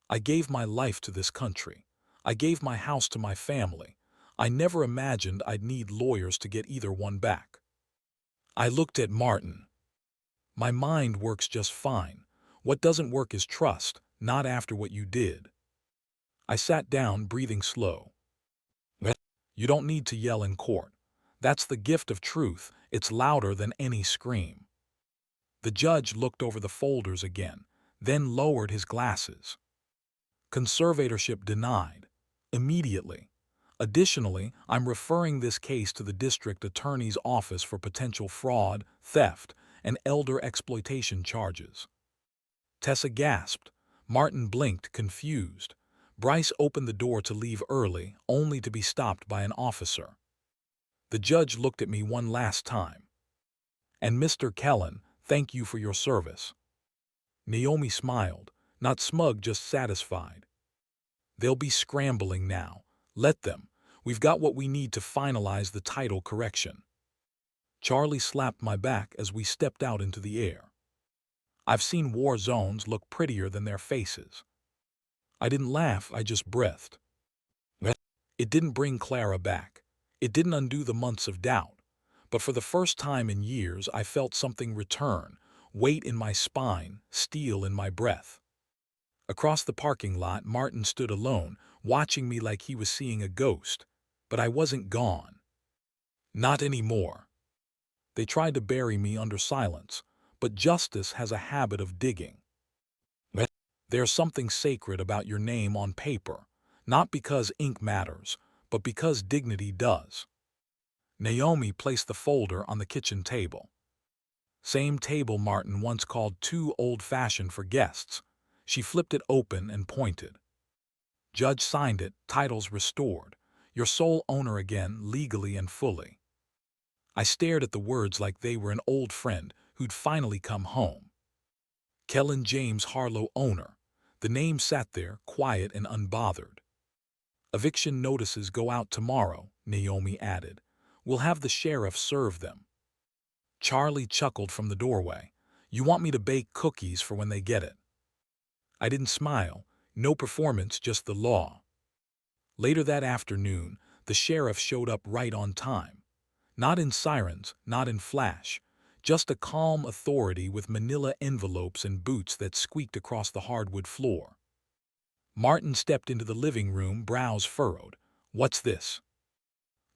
I gave my life to this country. I gave my house to my family. I never imagined I'd need lawyers to get either one back. I looked at Martin. My mind works just fine. What doesn't work is trust, not after what you did. I sat down, breathing slow. You don't need to yell in court. That's the gift of truth. It's louder than any scream. The judge looked over the folders again, then lowered his glasses. Conservatorship denied. Immediately. Additionally, I'm referring this case to the district attorney's office for potential fraud, theft, and elder exploitation charges. Tessa gasped. Martin blinked, confused. Bryce opened the door to leave early, only to be stopped by an officer. The judge looked at me one last time. And Mr. Kellen, thank you for your service. Naomi smiled, not smug, just satisfied. They'll be scrambling now. Let them. We've got what we need to finalize the title correction. Charlie slapped my back as we stepped out into the air. I've seen war zones look prettier than their faces. I didn't laugh, I just breathed. It didn't bring Clara back. It didn't undo the months of doubt. But for the first time in years, I felt something return, weight in my spine, steel in my breath. Across the parking lot, Martin stood alone, watching me like he was seeing a ghost. But I wasn't gone. Not anymore. They tried to bury me under silence, but justice has a habit of digging. There's something sacred about your name on paper, not because ink matters, but because dignity does. Naomi placed the folder on the kitchen table. Same table Martin once called too old-fashioned for guests. She flipped it open and pointed. Judge signed it, titles restored. Your sole owner again, legally and fully. I stared at the words like they were an old friend who'd finally come home. Kellen James Harlow, owner. The name sat there, quiet and unbothered. Eviction notices go out tomorrow, Naomi added. We'll have the sheriff serve them." Charlie chuckled from the doorway. "You want me to bake cookies for when they get it?" I didn't smile. No performance, just the law. Later that afternoon, the sheriff showed up right on time. Not in sirens, not in flash. Just a calm authority with manila envelopes and boots that squeaked across the hardwood floor. Martin stepped into the living room, brows furrowed. "What's this?"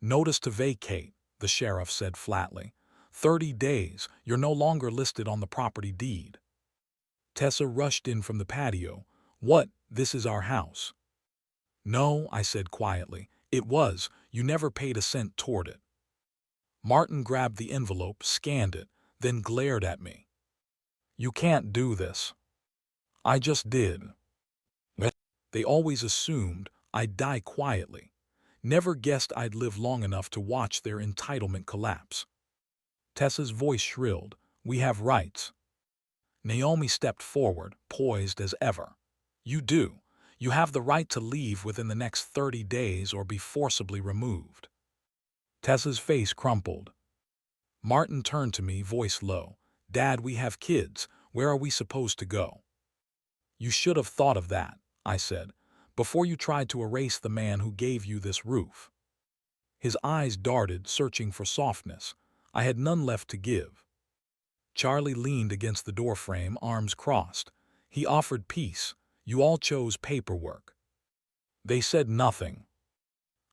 "Notice to vacate," the sheriff said flatly. 30 days, you're no longer listed on the property deed." Tessa rushed in from the patio. "What? This is our house." "No," I said quietly. "It was. You never paid a cent toward it." Martin grabbed the envelope, scanned it, then glared at me. "You can't do this." "I just did." They always assumed I'd die quietly. Never guessed I'd live long enough to watch their entitlement collapse. Tessa's voice shrilled. "We have rights." Naomi stepped forward, poised as ever. "You do. You have the right to leave within the next 30 days or be forcibly removed." Tessa's face crumpled. Martin turned to me, voice low. "Dad, we have kids. Where are we supposed to go?" "You should have thought of that," I said, "before you tried to erase the man who gave you this roof." His eyes darted, searching for softness. I had none left to give. Charlie leaned against the doorframe, arms crossed. He offered peace. "You all chose paperwork." They said nothing.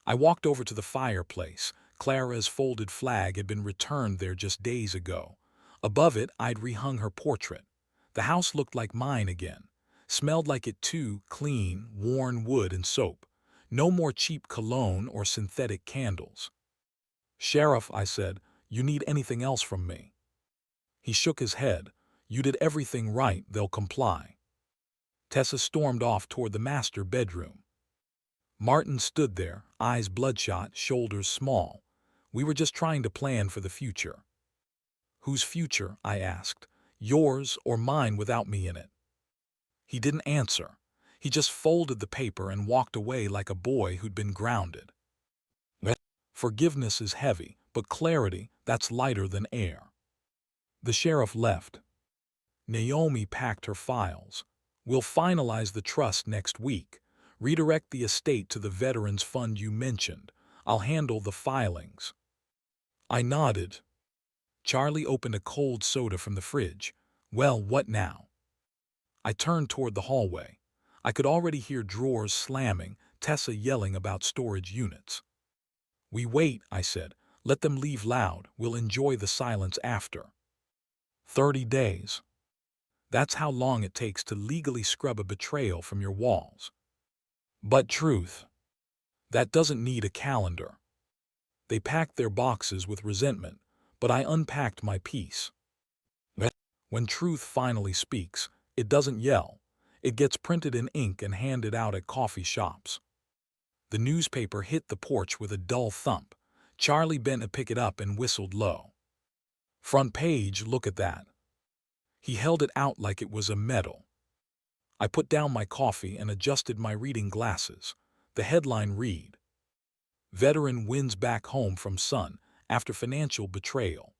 I walked over to the fireplace. Clara's folded flag had been returned there just days ago. Above it, I'd rehung her portrait. The house looked like mine again. Smelled like it too, clean, worn wood and soap. No more cheap cologne or synthetic candles. "Sheriff," I said, "you need anything else from me?" He shook his head. "You did everything right, they'll comply." Tessa stormed off toward the master bedroom. Martin stood there, eyes bloodshot, shoulders small. We were just trying to plan for the future. "Whose future?" I asked. "Yours or mine without me in it?" He didn't answer. He just folded the paper and walked away like a boy who'd been grounded. Forgiveness is heavy, but clarity, that's lighter than air. The sheriff left. Naomi packed her files. "We'll finalize the trust next week. Redirect the estate to the Veterans Fund you mentioned. I'll handle the filings." I nodded. Charlie opened a cold soda from the fridge. "Well, what now?" I turned toward the hallway. I could already hear drawers slamming, Tessa yelling about storage units. "We wait," I said. "Let them leave loud. We'll enjoy the silence after." 30 days. That's how long it takes to legally scrub a betrayal from your walls. But truth, that doesn't need a calendar. They packed their boxes with resentment, but I unpacked my piece. When truth finally speaks, it doesn't yell. It gets printed in ink and handed out at coffee shops. The newspaper hit the porch with a dull thump. Charlie bent to pick it up and whistled low. "Front page, look at that." He held it out like it was a medal. I put down my coffee and adjusted my reading glasses. The headline read, "Veteran wins back home from son after financial betrayal."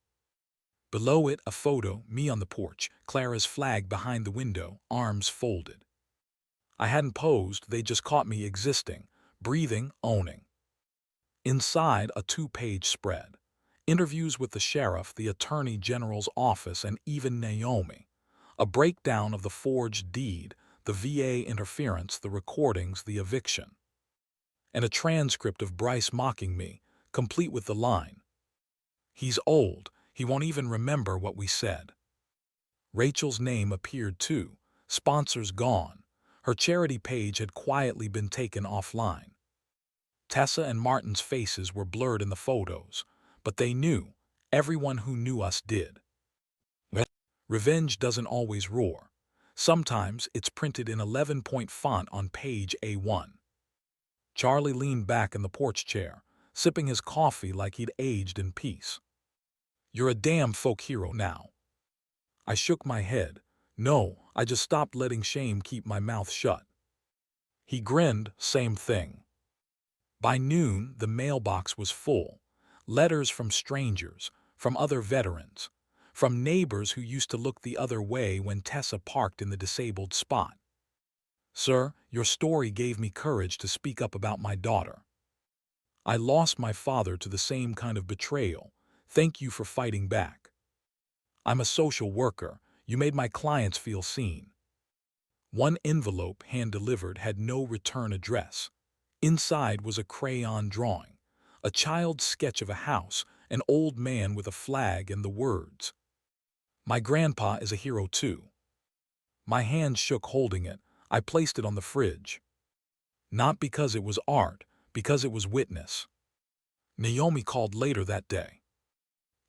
Below it, a photo, me on the porch, Clara's flag behind the window, arms folded. I hadn't posed, they just caught me existing, breathing, owning. Inside, a 2-page spread. Interviews with the sheriff, the attorney general's office, and even Naomi. A breakdown of the forged deed, the VA interference, the recordings, the eviction. And a transcript of Bryce mocking me, complete with the line, "He's old, he won't even remember what we said." Rachel's name appeared too, sponsors gone. Her charity page had quietly been taken offline. Tessa and Martin's faces were blurred in the photos, but they knew, everyone who knew us did. Revenge doesn't always roar. Sometimes it's printed in 11-point font on page A1. Charlie leaned back in the porch chair, sipping his coffee like he'd aged in peace. "You're a damn folk hero now." I shook my head. "No, I just stopped letting shame keep my mouth shut." He grinned, "Same thing." By noon, the mailbox was full. Letters from strangers, from other veterans, from neighbors who used to look the other way when Tessa parked in the disabled spot. Sir, your story gave me courage to speak up about my daughter. I lost my father to the same kind of betrayal. Thank you for fighting back. I'm a social worker. You made my clients feel seen. One envelope, hand-delivered, had no return address. Inside was a crayon drawing, a child's sketch of a house, an old man with a flag and the words, "My grandpa is a hero too." My hand shook holding it. I placed it on the fridge. Not because it was art, because it was witness. Naomi called later that day.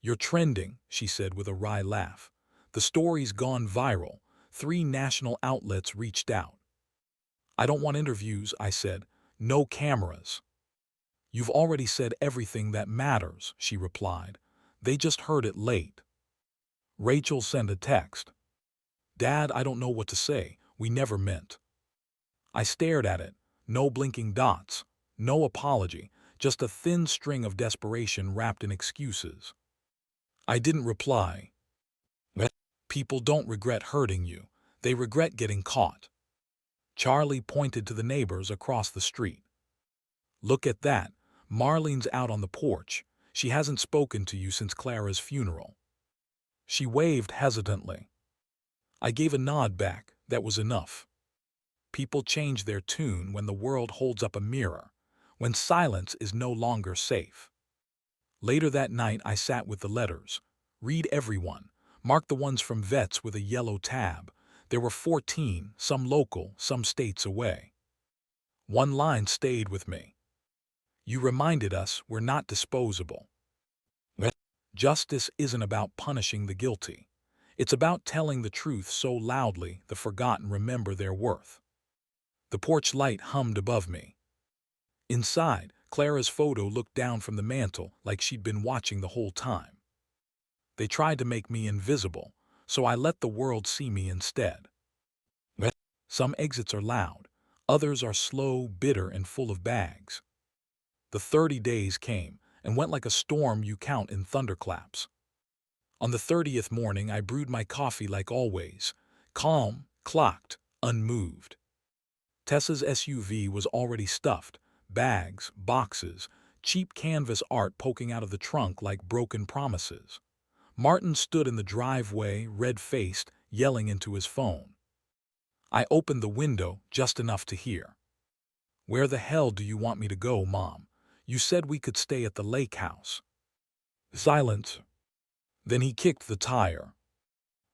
"You're trending," she said with a wry laugh. "The story's gone viral. 3 national outlets reached out." "I don't want interviews," I said. "No cameras." "You've already said everything that matters," she replied. "They just heard it late." Rachel sent a text. "Dad, I don't know what to say. We never meant." I stared at it. No blinking dots. No apology. Just a thin string of desperation wrapped in excuses. I didn't reply. People don't regret hurting you. They regret getting caught. Charlie pointed to the neighbors across the street. "Look at that. Marlene's out on the porch. She hasn't spoken to you since Clara's funeral." She waved hesitantly. I gave a nod back. That was enough. People change their tune when the world holds up a mirror, when silence is no longer safe. Later that night, I sat with the letters. Read every one. Mark the ones from vets with a yellow tab. There were 14, some local, some states away. One line stayed with me. "You reminded us we're not disposable." Justice isn't about punishing the guilty. It's about telling the truth so loudly the forgotten remember their worth. The porch light hummed above me. Inside, Clara's photo looked down from the mantel like she'd been watching the whole time. They tried to make me invisible, so I let the world see me instead. Some exits are loud, others are slow, bitter, and full of bags. The 30 days came and went like a storm you count in thunderclaps. On the 30th morning, I brewed my coffee like always, calm, clocked, unmoved. Tessa's SUV was already stuffed, bags, boxes, cheap canvas art poking out of the trunk like broken promises. Martin stood in the driveway, red-faced, yelling into his phone. I opened the window just enough to hear. "Where the hell do you want me to go, Mom? You said we could stay at the lake house." Silence. Then he kicked the tire.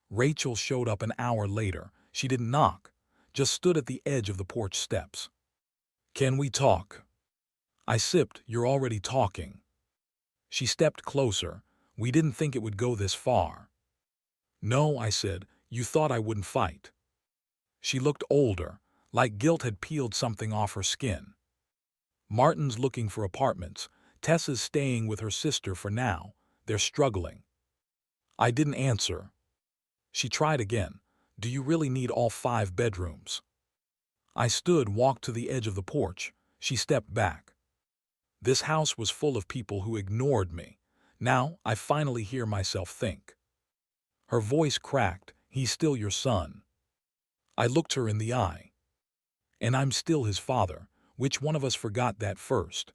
Rachel showed up an hour later. She didn't knock, just stood at the edge of the porch steps. "Can we talk?" I sipped. "You're already talking." She stepped closer. "We didn't think it would go this far." "No," I said. "You thought I wouldn't fight." She looked older, like guilt had peeled something off her skin. "Martin's looking for apartments. Tessa's staying with her sister for now. They're struggling." I didn't answer. She tried again. "Do you really need all 5 bedrooms?" I stood, walked to the edge of the porch. She stepped back. This house was full of people who ignored me. Now I finally hear myself think. Her voice cracked. "He's still your son." I looked her in the eye. "And I'm still his father. Which one of us forgot that first?"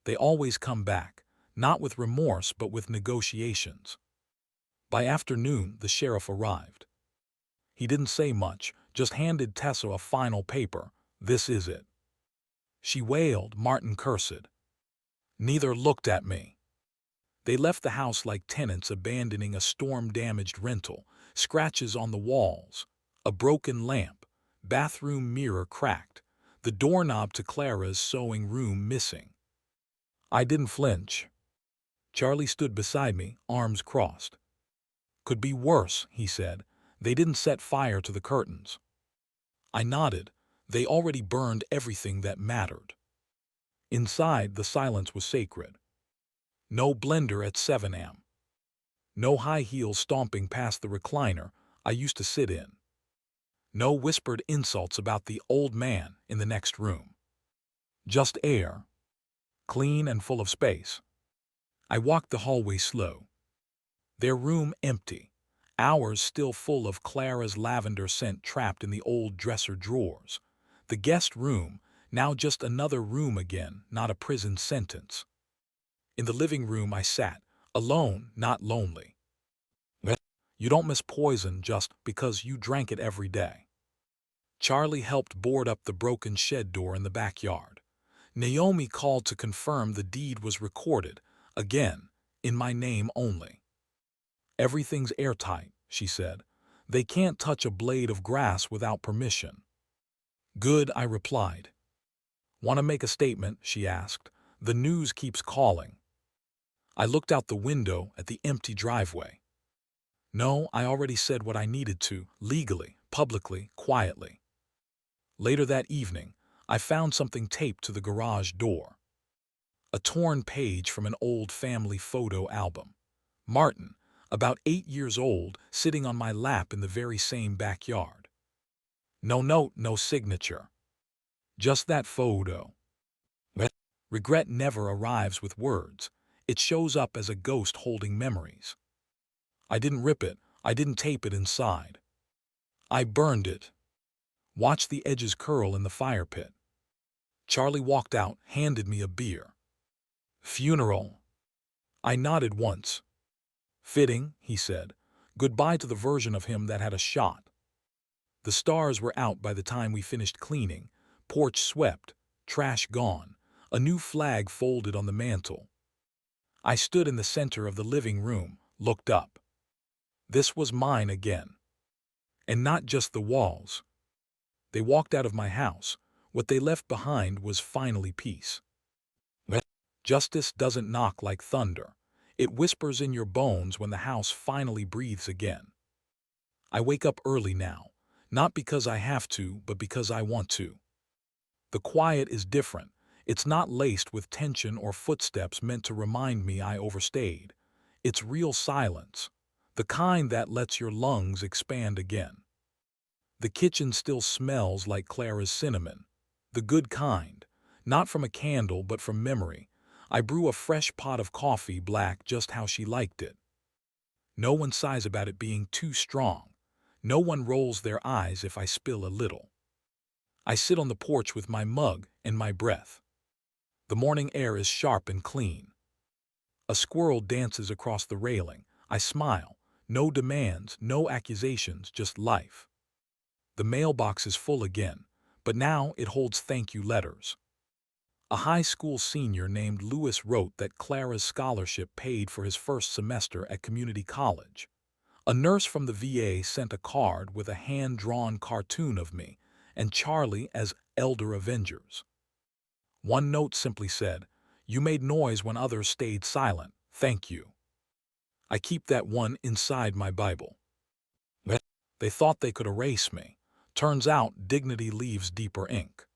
They always come back, not with remorse but with negotiations. By afternoon, the sheriff arrived. He didn't say much, just handed Tessa a final paper. "This is it." She wailed. Martin cursed. Neither looked at me. They left the house like tenants abandoning a storm-damaged rental. Scratches on the walls, a broken lamp, bathroom mirror cracked, the doorknob to Clara's sewing room missing. I didn't flinch. Charlie stood beside me, arms crossed. "Could be worse," he said. "They didn't set fire to the curtains." I nodded. They already burned everything that mattered. Inside, the silence was sacred. No blender at 7 a.m. No high heels stomping past the recliner I used to sit in. No whispered insults about the old man in the next room. Just air. Clean and full of space. I walked the hallway slow. Their room empty. Ours still full of Clara's lavender scent trapped in the old dresser drawers. The guest room, now just another room again, not a prison sentence. In the living room I sat, alone, not lonely. You don't miss poison just because you drank it every day. Charlie helped board up the broken shed door in the backyard. Naomi called to confirm the deed was recorded, again, in my name only. Everything's airtight, she said. They can't touch a blade of grass without permission. Good, I replied. Want to make a statement, she asked. The news keeps calling. I looked out the window at the empty driveway. No, I already said what I needed to, legally, publicly, quietly. Later that evening, I found something taped to the garage door. A torn page from an old family photo album. Martin, about 8 years old, sitting on my lap in the very same backyard. No note, no signature. Just that photo. Regret never arrives with words. It shows up as a ghost holding memories. I didn't rip it. I didn't tape it inside. I burned it. Watched the edges curl in the fire pit. Charlie walked out, handed me a beer. Funeral. I nodded once. Fitting, he said. Goodbye to the version of him that had a shot. The stars were out by the time we finished cleaning, porch swept, trash gone, a new flag folded on the mantel. I stood in the center of the living room, looked up. This was mine again. And not just the walls. They walked out of my house. What they left behind was finally peace. Justice doesn't knock like thunder. It whispers in your bones when the house finally breathes again. I wake up early now, not because I have to, but because I want to. The quiet is different. It's not laced with tension or footsteps meant to remind me I overstayed. It's real silence, the kind that lets your lungs expand again. The kitchen still smells like Clara's cinnamon, the good kind, not from a candle but from memory. I brew a fresh pot of coffee black just how she liked it. No one sighs about it being too strong. No one rolls their eyes if I spill a little. I sit on the porch with my mug and my breath. The morning air is sharp and clean. A squirrel dances across the railing. I smile. No demands, no accusations, just life. The mailbox is full again, but now it holds thank you letters. A high school senior named Lewis wrote that Clara's scholarship paid for his first semester at community college. A nurse from the VA sent a card with a hand-drawn cartoon of me and Charlie as Elder Avengers. One note simply said, "You made noise when others stayed silent. Thank you." I keep that one inside my Bible. They thought they could erase me. Turns out dignity leaves deeper ink.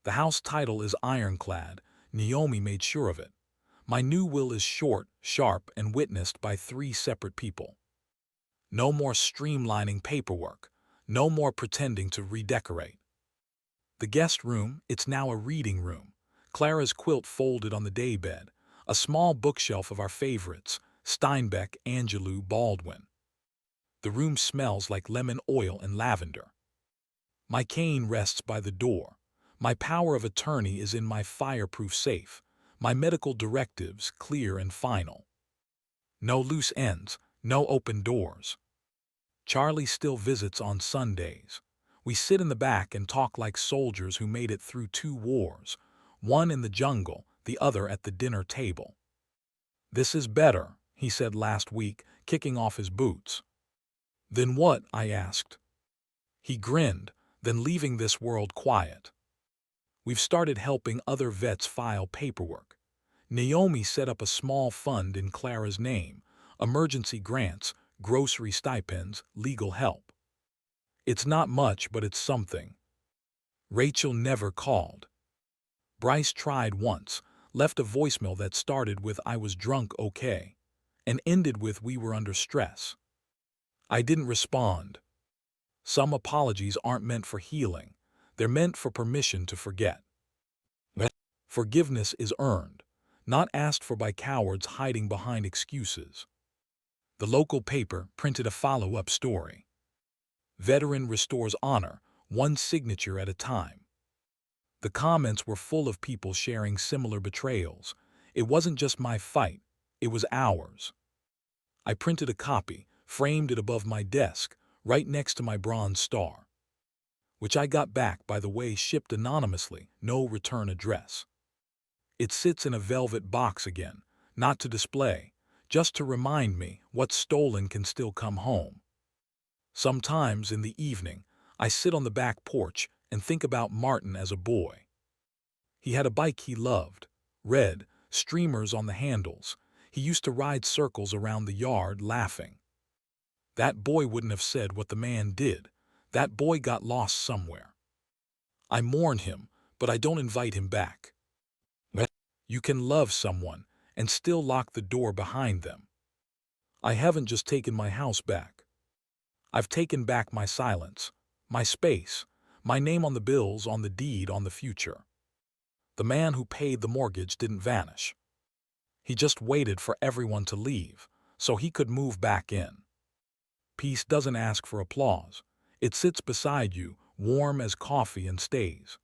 The house title is ironclad. Naomi made sure of it. My new will is short, sharp, and witnessed by 3 separate people. No more streamlining paperwork. No more pretending to redecorate. The guest room, it's now a reading room. Clara's quilt folded on the daybed. A small bookshelf of our favorites, Steinbeck, Angelou, Baldwin. The room smells like lemon oil and lavender. My cane rests by the door. My power of attorney is in my fireproof safe. My medical directives clear and final. No loose ends, no open doors. Charlie still visits on Sundays. We sit in the back and talk like soldiers who made it through 2 wars, one in the jungle, the other at the dinner table. This is better, he said last week, kicking off his boots. Then what? I asked. He grinned, then leaving this world quiet. We've started helping other vets file paperwork. Naomi set up a small fund in Clara's name, emergency grants, grocery stipends, legal help. It's not much, but it's something. Rachel never called. Bryce tried once, left a voicemail that started with "I was drunk, okay," and ended with "we were under stress." I didn't respond. Some apologies aren't meant for healing. They're meant for permission to forget. Forgiveness is earned, not asked for by cowards hiding behind excuses. The local paper printed a follow-up story. Veteran restores honor, one signature at a time. The comments were full of people sharing similar betrayals. It wasn't just my fight, it was ours. I printed a copy, framed it above my desk, right next to my bronze star, which I got back, by the way, shipped anonymously, no return address. It sits in a velvet box again, not to display, just to remind me what's stolen can still come home. Sometimes in the evening, I sit on the back porch and think about Martin as a boy. He had a bike he loved, red, streamers on the handles. He used to ride circles around the yard laughing. That boy wouldn't have said what the man did. That boy got lost somewhere. I mourn him, but I don't invite him back. You can love someone and still lock the door behind them. I haven't just taken my house back. I've taken back my silence, my space, my name on the bills, on the deed, on the future. The man who paid the mortgage didn't vanish. He just waited for everyone to leave so he could move back in. Peace doesn't ask for applause. It sits beside you, warm as coffee, and stays.